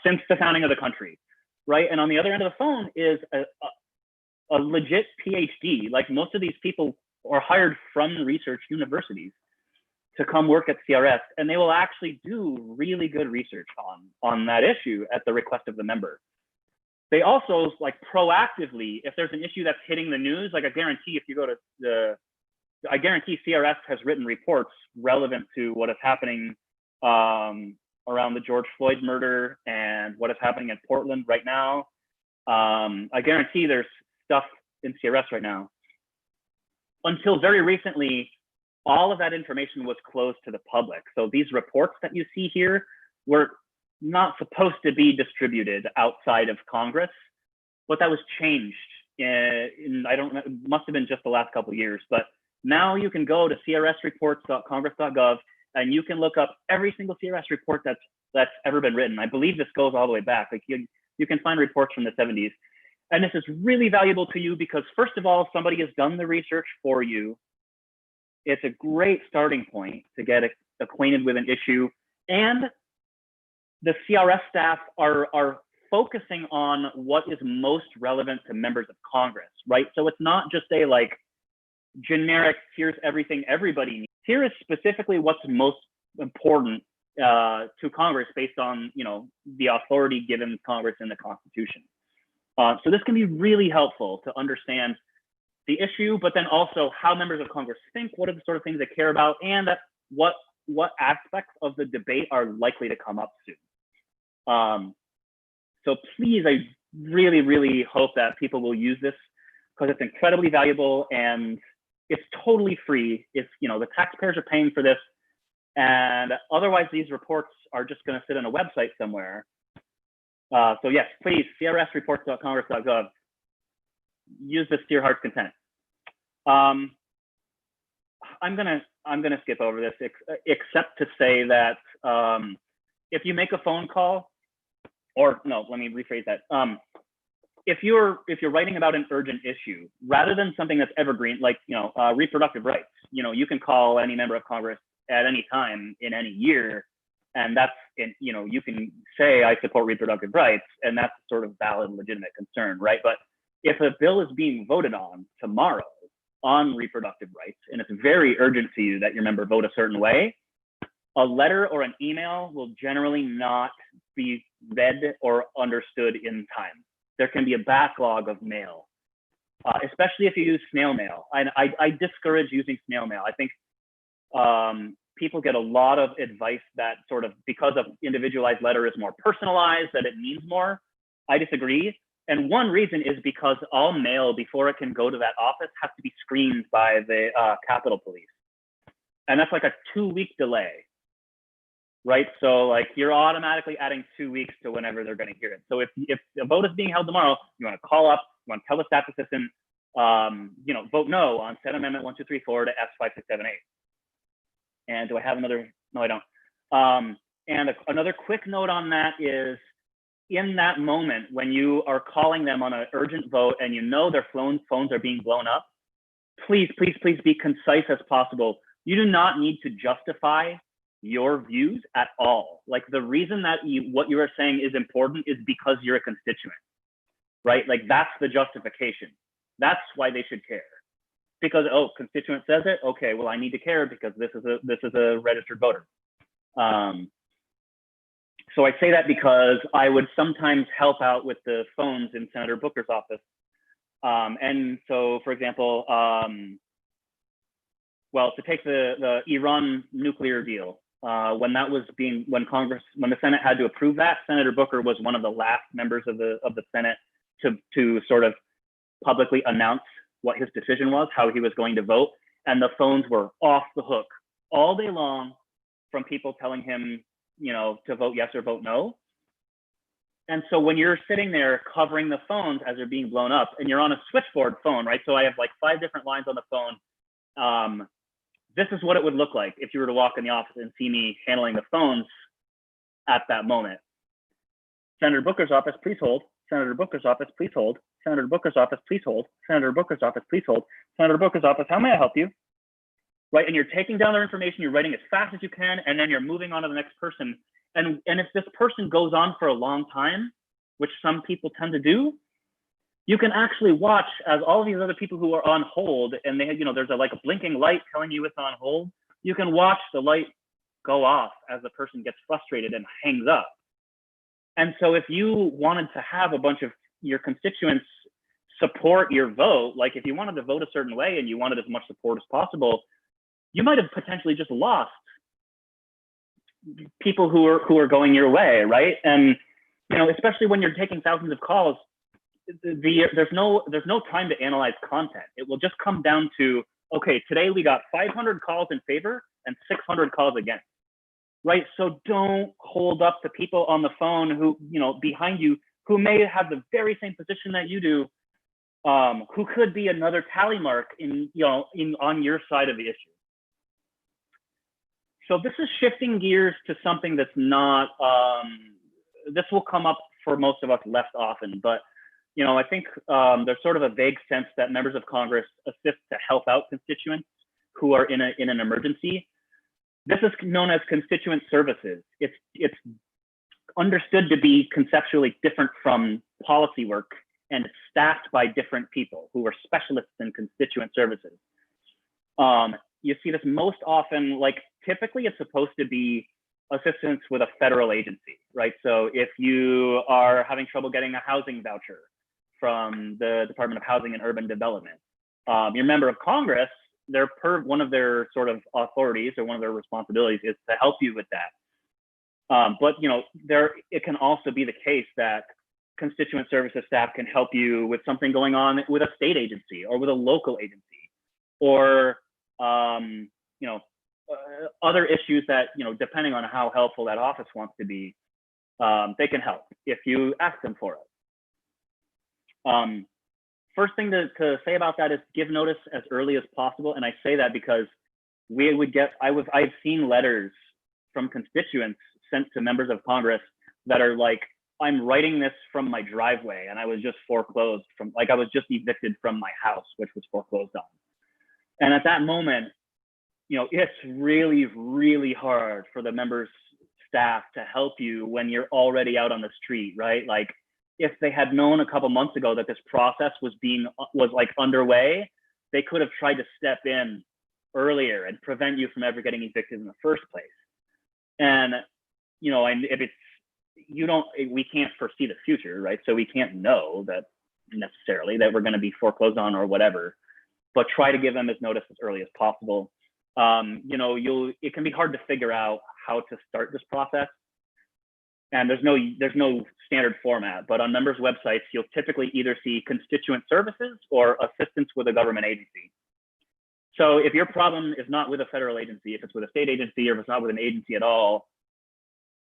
since the founding of the country, right? And on the other end of the phone is a legit PhD. Like, most of these people are hired from research universities to come work at CRS, and they will actually do really good research on that issue at the request of the member. They also, like, proactively, if there's an issue that's hitting the news, like, I guarantee if you go to I guarantee CRS has written reports relevant to what is happening around the George Floyd murder and what is happening in Portland right now. I guarantee there's stuff in CRS right now. Until very recently, all of that information was closed to the public. So these reports that you see here were not supposed to be distributed outside of Congress, but that was changed I don't know, it must have been just the last couple of years, but now you can go to crsreports.congress.gov and you can look up every single CRS report that's ever been written. I believe this goes all the way back. Like, you can find reports from the 70s. And this is really valuable to you because, first of all, somebody has done the research for you. It's a great starting point to get acquainted with an issue. And the CRS staff are focusing on what is most relevant to members of Congress, right? So it's not just a, like, generic, here's everything everybody needs. Here is specifically what's most important to Congress based on, the authority given Congress in the Constitution. So this can be really helpful to understand the issue, but then also how members of Congress think, what are the sort of things they care about, and what aspects of the debate are likely to come up soon. So please, I really, really hope that people will use this because it's incredibly valuable and it's totally free. If the taxpayers are paying for this, and otherwise these reports are just going to sit on a website somewhere. So yes, please, crsreports.congress.gov. Use this to your heart's content. I'm gonna skip over this, except to say that if you make a phone call, or no, let me rephrase that. If you're writing about an urgent issue, rather than something that's evergreen, like reproductive rights, you can call any member of Congress at any time in any year, and that's you can say I support reproductive rights, and that's sort of valid, legitimate concern, right? But if a bill is being voted on tomorrow on reproductive rights, and it's very urgent to you that your member vote a certain way, a letter or an email will generally not be read or understood in time. There can be a backlog of mail, especially if you use snail mail. I discourage using snail mail. I think people get a lot of advice that sort of, because of individualized letter is more personalized, that it means more. I disagree. And one reason is because all mail, before it can go to that office, has to be screened by the Capitol Police. And that's like a 2-week delay, right? So like you're automatically adding 2 weeks to whenever they're going to hear it. So if a vote is being held tomorrow, you want to call up, you want to tell the staff assistant, vote no on Senate Amendment 1234 to S5678. And do I have another? No, I don't. And another quick note on that is, in that moment when you are calling them on an urgent vote and their phones are being blown up, please, please, please be concise as possible. You do not need to justify your views at all. Like the reason that what you are saying is important is because you're a constituent, right? Like that's the justification. That's why they should care. Because, constituent says it, okay, well, I need to care because this is a registered voter. So I say that because I would sometimes help out with the phones in Senator Booker's office. And so, for example, to take the Iran nuclear deal, when the Senate had to approve that, Senator Booker was one of the last members of the Senate to sort of publicly announce what his decision was, how he was going to vote. And the phones were off the hook all day long from people telling him, to vote yes or vote no. And so when you're sitting there covering the phones as they're being blown up, and you're on a switchboard phone, right? So I have like 5 different lines on the phone. This is what it would look like if you were to walk in the office and see me handling the phones at that moment. Senator Booker's office, please hold. Senator Booker's office, please hold. Senator Booker's office, please hold. Senator Booker's office, please hold. Senator Booker's office, how may I help you? Right, and you're taking down their information, you're writing as fast as you can, and then you're moving on to the next person. And if this person goes on for a long time, which some people tend to do, you can actually watch as all of these other people who are on hold, and there's a blinking light telling you it's on hold. You can watch the light go off as the person gets frustrated and hangs up. And so if you wanted to have a bunch of your constituents support your vote, like if you wanted to vote a certain way and you wanted as much support as possible, you might have potentially just lost people who are going your way, right? And especially when you're taking thousands of calls, there's no time to analyze content. It will just come down to, okay, today we got 500 calls in favor and 600 calls against, right? So don't hold up to people on the phone who behind you who may have the very same position that you do, who could be another tally mark on your side of the issue. So this is shifting gears to something that's not, this will come up for most of us less often, but I think there's sort of a vague sense that members of Congress assist to help out constituents who are in an emergency. This is known as constituent services. It's understood to be conceptually different from policy work, and it's staffed by different people who are specialists in constituent services. You see this most often, like typically it's supposed to be assistance with a federal agency, right? So if you are having trouble getting a housing voucher from the Department of Housing and Urban Development, Your member of Congress, one of their sort of authorities or one of their responsibilities is to help you with that. But it can also be the case that constituent services staff can help you with something going on with a state agency or with a local agency, or other issues that, depending on how helpful that office wants to be, they can help if you ask them for it. First thing to say about that is give notice as early as possible. And I say that because I've seen letters from constituents sent to members of Congress that are like, I'm writing this from my driveway and I was just foreclosed from, I was just evicted from my house, which was foreclosed on. And at that moment, it's really, really hard for the members' staff to help you when you're already out on the street, right? Like, if they had known a couple months ago that this process was underway, they could have tried to step in earlier and prevent you from ever getting evicted in the first place. And if it's we can't foresee the future, right? So we can't know that necessarily that we're going to be foreclosed on or whatever, but try to give them as notice as early as possible. It can be hard to figure out how to start this process, and there's no standard format, but on members' websites, you'll typically either see constituent services or assistance with a government agency. So if your problem is not with a federal agency, if it's with a state agency, or if it's not with an agency at all,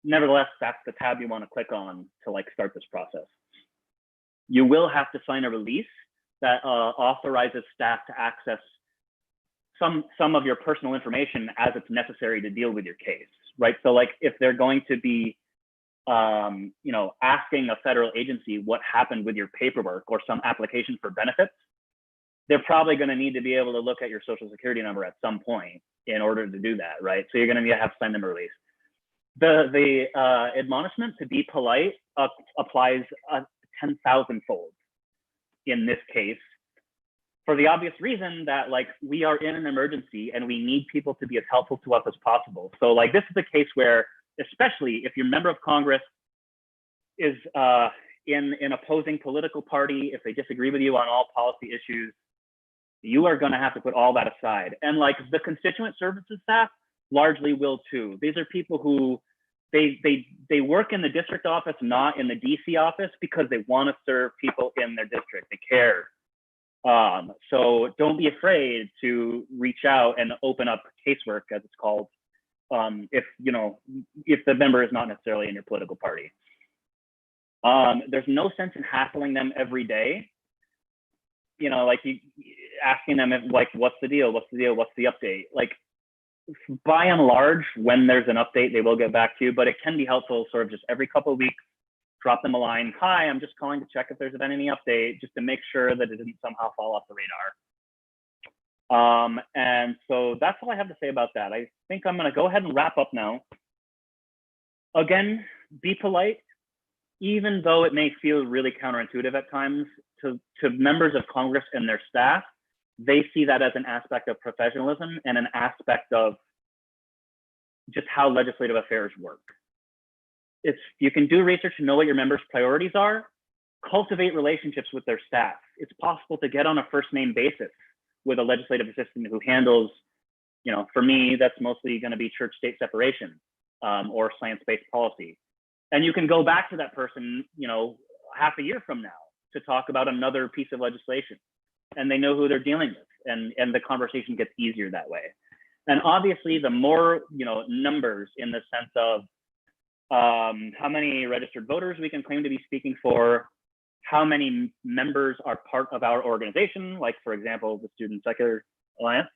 nevertheless, that's the tab you want to click on to start this process. You will have to sign a release that authorizes staff to access some of your personal information as it's necessary to deal with your case, right? So if they're going to be asking a federal agency what happened with your paperwork or some application for benefits, they're probably going to need to be able to look at your social security number at some point in order to do that, right? So you're going to need to have to send them a release. The admonishment to be polite applies 10,000-fold in this case, for the obvious reason that we are in an emergency and we need people to be as helpful to us as possible. So this is a case where, especially if your member of Congress is in an opposing political party, if they disagree with you on all policy issues, you are going to have to put all that aside. And the constituent services staff largely will too. These are people who they work in the district office, not in the DC office, because they want to serve people in their district. They care. So don't be afraid to reach out and open up casework, as it's called, if the member is not necessarily in your political party. There's no sense in hassling them every day. Asking them what's the deal? What's the deal? What's the update? By and large, when there's an update, they will get back to you, but it can be helpful sort of just every couple of weeks, drop them a line. Hi, I'm just calling to check if there's been any update, just to make sure that it didn't somehow fall off the radar. And so that's all I have to say about that. I think I'm going to go ahead and wrap up now. Again, be polite, even though it may feel really counterintuitive at times to members of Congress and their staff. They see that as an aspect of professionalism and an aspect of just how legislative affairs work. You can do research and know what your members' priorities are, cultivate relationships with their staff. It's possible to get on a first name basis with a legislative assistant who handles, for me, that's mostly going to be church-state separation or science-based policy. And you can go back to that person, half a year from now to talk about another piece of legislation, and they know who they're dealing with, and the conversation gets easier that way. And obviously, the more numbers in the sense of how many registered voters we can claim to be speaking for, how many members are part of our organization, like for example, the Student Secular Alliance,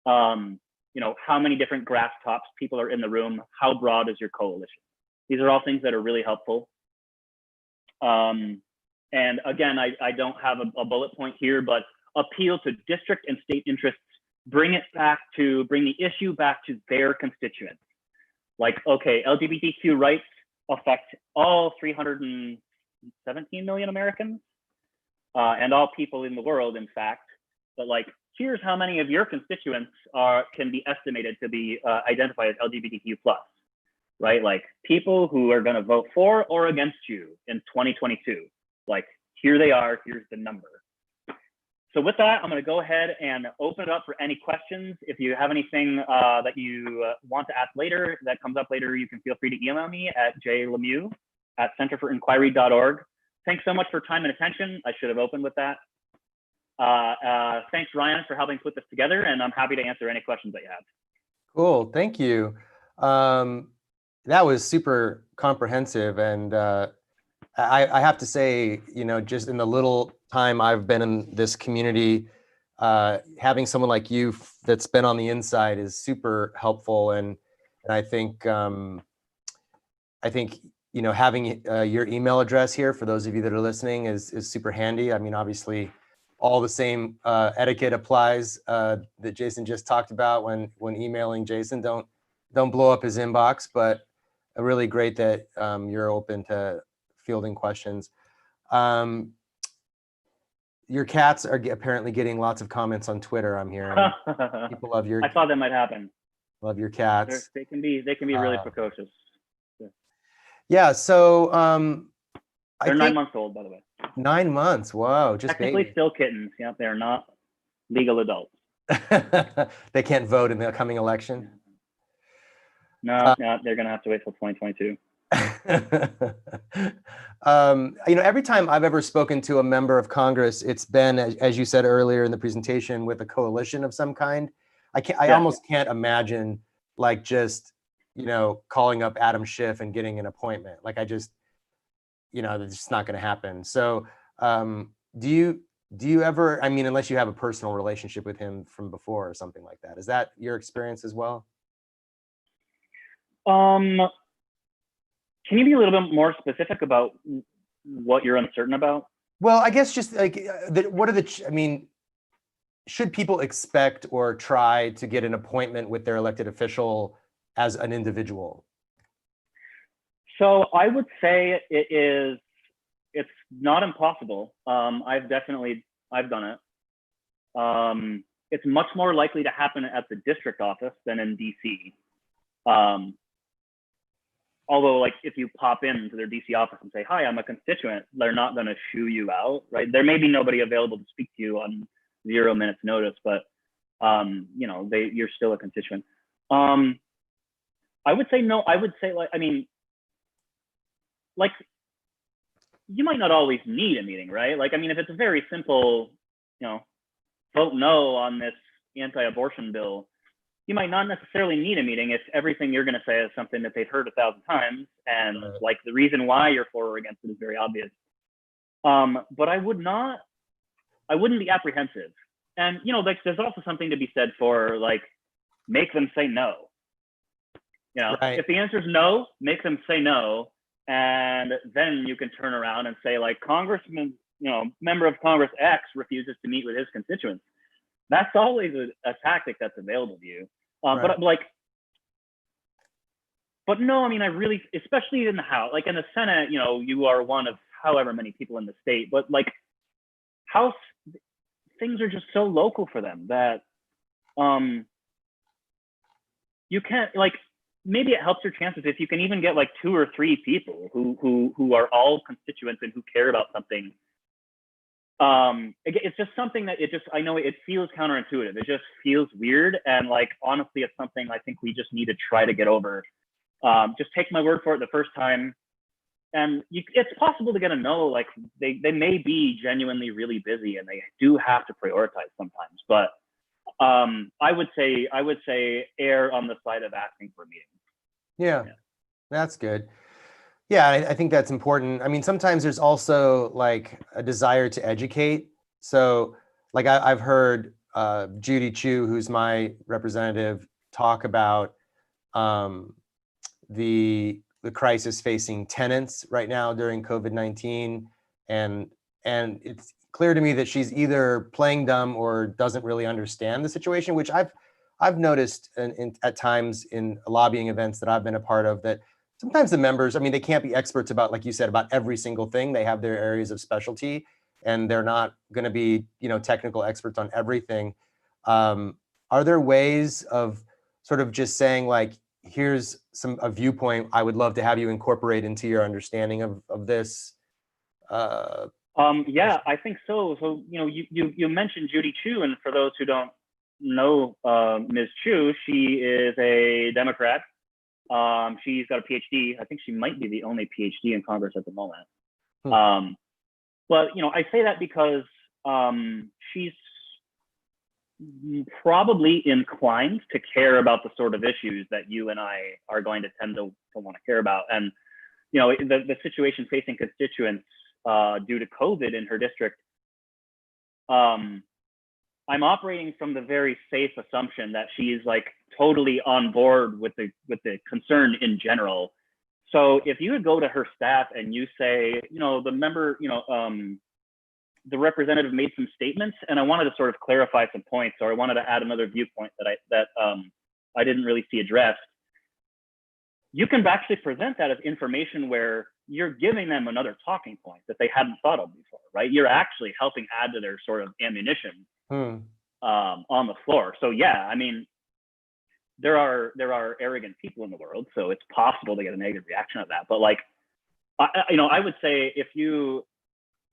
how many different grass tops people are in the room, how broad is your coalition? These are all things that are really helpful. And again, I don't have a bullet point here, but appeal to district and state interests, bring the issue back to their constituents. Okay, LGBTQ rights affect all 317 million Americans and all people in the world, in fact. But here's how many of your constituents can be estimated to be identified as LGBTQ+, right? People who are going to vote for or against you in 2022. Here they are, here's the number. So with that, I'm going to go ahead and open it up for any questions. If you have anything that you want to ask later, that comes up later, you can feel free to email me at jlemieux@centerforinquiry.org. Thanks so much for time and attention. I should have opened with that. Thanks, Ryan, for helping put this together, and I'm happy to answer any questions that you have. Cool, thank you. That was super comprehensive, and I have to say, just in the little time I've been in this community, having someone like you that's been on the inside is super helpful, and I think having your email address here for those of you that are listening is super handy. I mean, obviously, all the same etiquette applies that Jason just talked about when emailing Jason. Don't blow up his inbox, but really great that you're open to fielding questions. Your cats are apparently getting lots of comments on Twitter, I'm hearing. People love your. I thought that might happen. Love your cats. They can be really precocious. Yeah. So they're 9 months old, by the way. 9 months. Whoa, just technically baby. Still kittens. Yeah, they're not legal adults. They can't vote in the coming election. No, they're gonna have to wait till 2022. Every time I've ever spoken to a member of Congress, it's been, as you said earlier in the presentation, with a coalition of some kind. I almost can't imagine like just, calling up Adam Schiff and getting an appointment. Like it's just not going to happen. So do you ever, unless you have a personal relationship with him from before or something like that, is that your experience as well? Can you be a little bit more specific about what you're uncertain about? Well, I guess just like, should people expect or try to get an appointment with their elected official as an individual? So I would say it's not impossible. I've done it. It's much more likely to happen at the district office than in DC. Although, like, if you pop into their DC office and say, "Hi, I'm a constituent," they're not going to shoo you out, right? There may be nobody available to speak to you on 0 minutes notice, but you're still a constituent. I would say no. I would say you might not always need a meeting, right? Like, if it's a very simple, vote no on this anti-abortion bill, you might not necessarily need a meeting if everything you're going to say is something that they've heard 1,000 times, and like the reason why you're for or against it is very obvious. But I wouldn't be apprehensive. And there's also something to be said for like, make them say no. Right. If the answer is no, make them say no, and then you can turn around and say, like, Congressman, member of Congress X refuses to meet with his constituents. That's always a tactic that's available to you. Right. But no, I really, especially in the House, like in the Senate, you are one of however many people in the state, but like House, things are just so local for them that you can't, like, maybe it helps your chances if you can even get like 2 or 3 people who are all constituents and who care about something. It's just something that I know it feels counterintuitive. It just feels weird. And like, honestly, it's something I think we just need to try to get over. Just take my word for it the first time. And it's possible to get a no, like they may be genuinely really busy and they do have to prioritize sometimes, but I would say err on the side of asking for a meeting. Yeah. That's good. Yeah, I think that's important. Sometimes there's also like a desire to educate. So like I've heard Judy Chu, who's my representative, talk about the crisis facing tenants right now during COVID-19. And it's clear to me that she's either playing dumb or doesn't really understand the situation, which I've noticed at times in lobbying events that I've been a part of, that sometimes the members, they can't be experts about, like you said, about every single thing. They have their areas of specialty and they're not going to be, technical experts on everything. Are there ways of sort of just saying, like, here's a viewpoint I would love to have you incorporate into your understanding of this? Yeah, I think so. So, you mentioned Judy Chu, and for those who don't know Ms. Chu, she is a Democrat. She's got a PhD. I think she might be the only PhD in Congress at the moment. But I say that because she's probably inclined to care about the sort of issues that you and I are going to tend to want to care about. And the situation facing constituents due to COVID in her district, I'm operating from the very safe assumption that she is like totally on board with the concern in general. So if you would go to her staff and you say, the member, the representative made some statements, and I wanted to sort of clarify some points, or I wanted to add another viewpoint that I didn't really see addressed. You can actually present that as information where you're giving them another talking point that they hadn't thought of before, right? You're actually helping add to their sort of ammunition on the floor. So yeah, I mean, there are arrogant people in the world, so it's possible to get a negative reaction of that. But like, I would say if you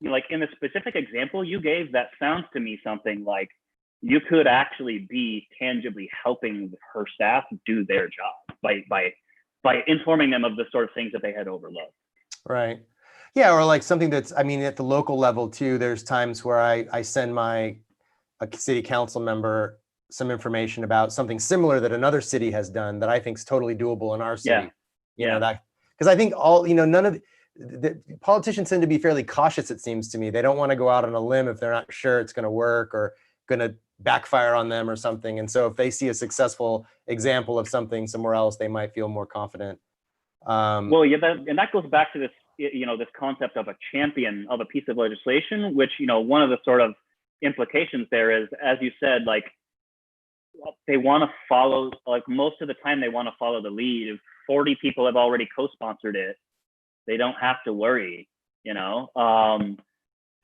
like in the specific example you gave, that sounds to me something like you could actually be tangibly helping her staff do their job by informing them of the sort of things that they had overlooked. Right. Yeah. Or like something that's, I mean, at the local level too, there's times where I send a city council member some information about something similar that another city has done that I think is totally doable in our city. You know, that, because I think none of the politicians tend to be fairly cautious, it seems to me. They don't want to go out on a limb if they're not sure it's going to work or going to backfire on them or something. And so if they see a successful example of something somewhere else, they might feel more confident. Well, yeah, and that goes back to this, this concept of a champion of a piece of legislation, which, one of the sort of implications there is, as you said, like they want to follow, like most of the time they want to follow the lead. If 40 people have already co-sponsored it, they don't have to worry,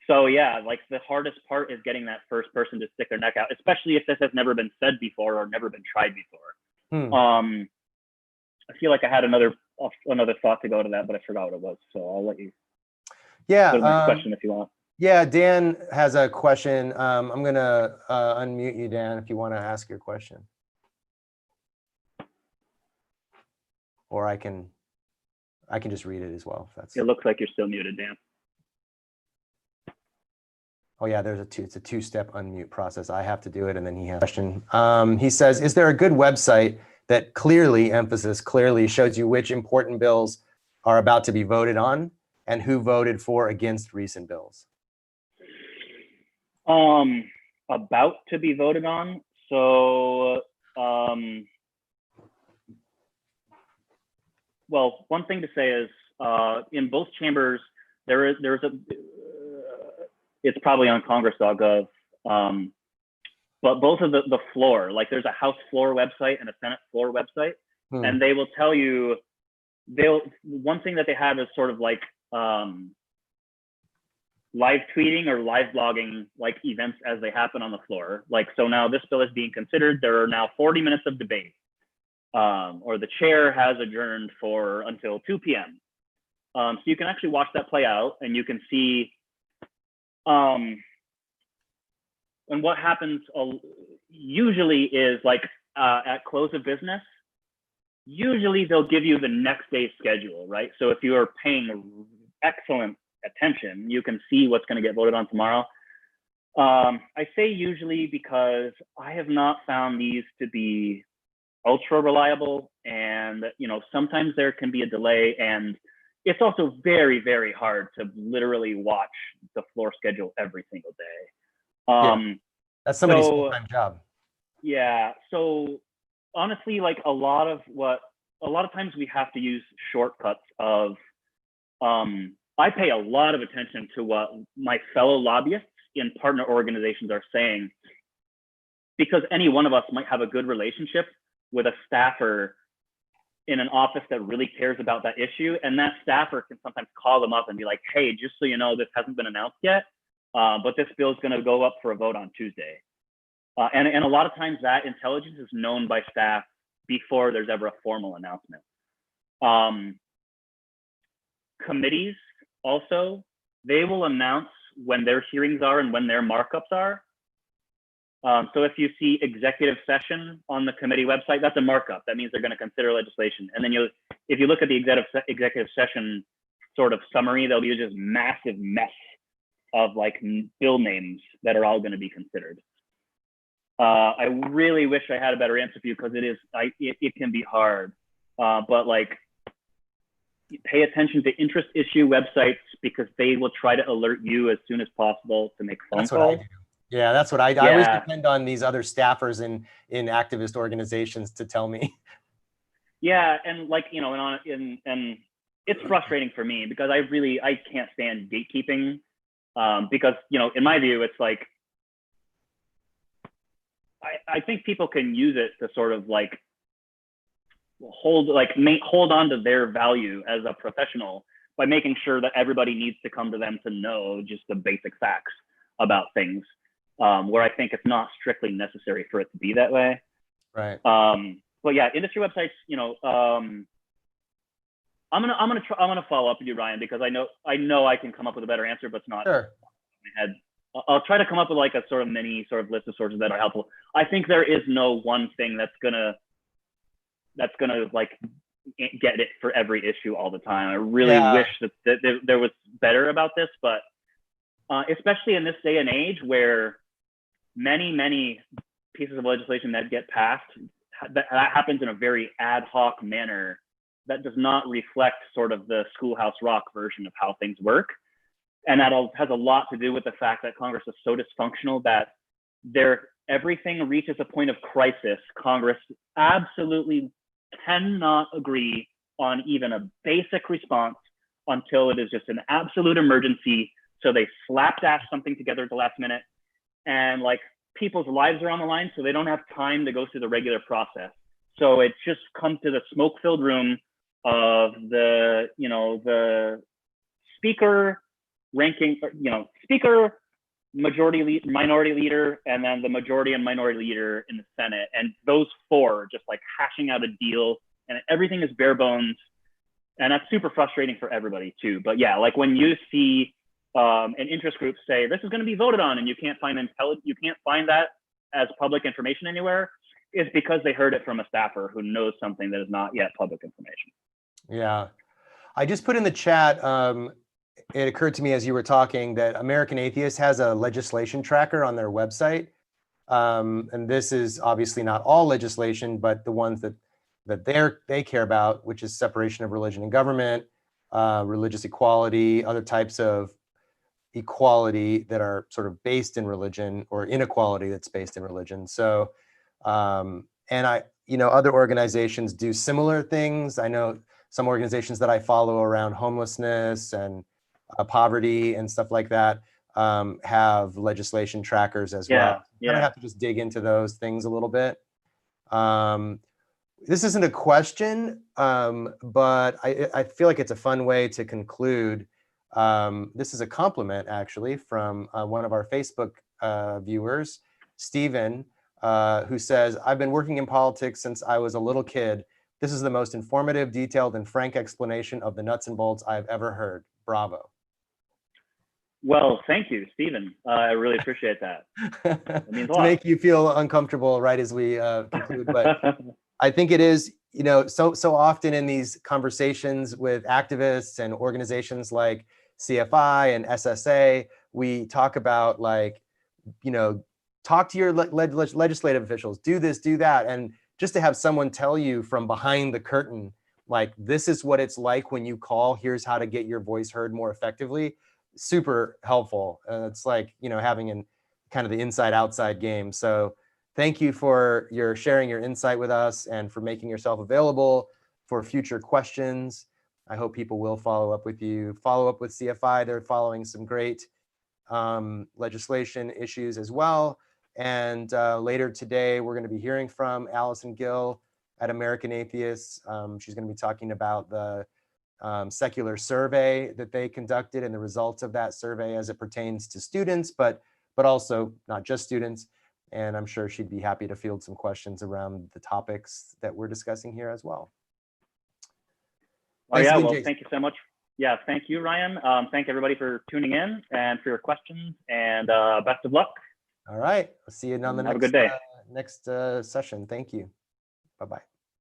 So yeah, like the hardest part is getting that first person to stick their neck out, especially if this has never been said before or never been tried before. I feel like I had another thought to go to that, but I forgot what it was. So I'll let you. Yeah. Go to the next question if you want. Yeah, Dan has a question. I'm gonna unmute you, Dan, if you want to ask your question, or I can just read it as well. If that's. It looks like you're still muted, Dan. Oh yeah, it's a two-step unmute process. I have to do it, and then he has a question. He says, "Is there a good website that clearly shows you which important bills are about to be voted on and who voted for against recent bills?" About to be voted on. So, well, one thing to say is in both chambers, there's it's probably on Congressgov, but both of the floor, like there's a House floor website and a Senate floor website, and they will tell you, one thing that they have is sort of like live tweeting or live blogging like events as they happen on the floor. Like, so now this bill is being considered. There are now 40 minutes of debate, or the chair has adjourned until 2 p.m. So you can actually watch that play out, and you can see, and what happens usually is like at close of business, usually they'll give you the next day's schedule, right? So if you are paying excellent attention, you can see what's going to get voted on tomorrow. I say usually because I have not found these to be ultra reliable, and sometimes there can be a delay, and it's also very, very hard to literally watch the floor schedule every single day. That's somebody's full-time job. Yeah. So honestly, like a lot of times we have to use shortcuts of, I pay a lot of attention to what my fellow lobbyists in partner organizations are saying, because any one of us might have a good relationship with a staffer in an office that really cares about that issue. And that staffer can sometimes call them up and be like, hey, just so you know, this hasn't been announced yet, but this bill is going to go up for a vote on Tuesday. And a lot of times that intelligence is known by staff before there's ever a formal announcement. Committees also, they will announce when their hearings are and when their markups are. So if you see executive session on the committee website, that's a markup. That means they're going to consider legislation. And then if you look at the executive session sort of summary, there'll be just massive mess of like bill names that are all going to be considered. I really wish I had a better answer for you, because it can be hard. But like, pay attention to interest issue websites, because they will try to alert you as soon as possible to make phone calls. What I do. Yeah, that's what I do. I always depend on these other staffers in activist organizations to tell me. Yeah, and like, you know, and it's frustrating for me, because I can't stand gatekeeping, because, you know, in my view, it's like, I think people can use it to sort of like hold on to their value as a professional by making sure that everybody needs to come to them to know just the basic facts about things. Where I think it's not strictly necessary for it to be that way. Right. But yeah, industry websites, you know, I'm gonna follow up with you, Ryan, because I know I can come up with a better answer, but it's not. Sure. In my head. I'll try to come up with like a sort of mini sort of list of sources that are helpful. I think there is no one thing that's gonna like get it for every issue all the time. I really wish that there was better about this, but especially in this day and age where many pieces of legislation that get passed, that happens in a very ad hoc manner that does not reflect sort of the Schoolhouse Rock version of how things work. And that has a lot to do with the fact that Congress is so dysfunctional that everything reaches a point of crisis. Congress absolutely cannot agree on even a basic response until it is just an absolute emergency. So they slapdash something together at the last minute, and like people's lives are on the line, so they don't have time to go through the regular process. So it just comes to the smoke-filled room of the speaker ranking, speaker, minority leader, and then the majority and minority leader in the Senate. And those four just like hashing out a deal, and everything is bare bones. And that's super frustrating for everybody too. But yeah, like when you see an interest group say this is going to be voted on, and you can't find that as public information anywhere, is because they heard it from a staffer who knows something that is not yet public information. Yeah, I just put in the chat. It occurred to me as you were talking that American Atheist has a legislation tracker on their website, and this is obviously not all legislation, but the ones that they care about, which is separation of religion and government, religious equality, other types of equality that are sort of based in religion, or inequality that's based in religion. So, and other organizations do similar things. I know some organizations that I follow around homelessness and poverty and stuff like that have legislation trackers as well. You kind of have to just dig into those things a little bit. This isn't a question, but I feel like it's a fun way to conclude. This is a compliment, actually, from one of our Facebook viewers, Stephen, who says, "I've been working in politics since I was a little kid. This is the most informative, detailed, and frank explanation of the nuts and bolts I've ever heard. Bravo." Well, thank you, Stephen. I really appreciate that. It means a lot. To make you feel uncomfortable right as we conclude, but I think it is, so often in these conversations with activists and organizations like CFI and SSA, we talk about talk to your legislative officials, do this, do that. And just to have someone tell you from behind the curtain, like, this is what it's like when you call, here's how to get your voice heard more effectively, super helpful. It's like, having kind of the inside outside game. So thank you for sharing your insight with us and for making yourself available for future questions. I hope people will follow up with you. Follow up with CFI. They're following some great legislation issues as well. And later today, we're going to be hearing from Allison Gill at American Atheists. She's going to be talking about the secular survey that they conducted and the results of that survey as it pertains to students, but also not just students. And I'm sure she'd be happy to field some questions around the topics that we're discussing here as well. Well, thank you so much. Yeah, thank you, Ryan. Thank everybody for tuning in and for your questions, and best of luck. All right. I'll see you on the Have a good day. next session. Thank you. Bye-bye.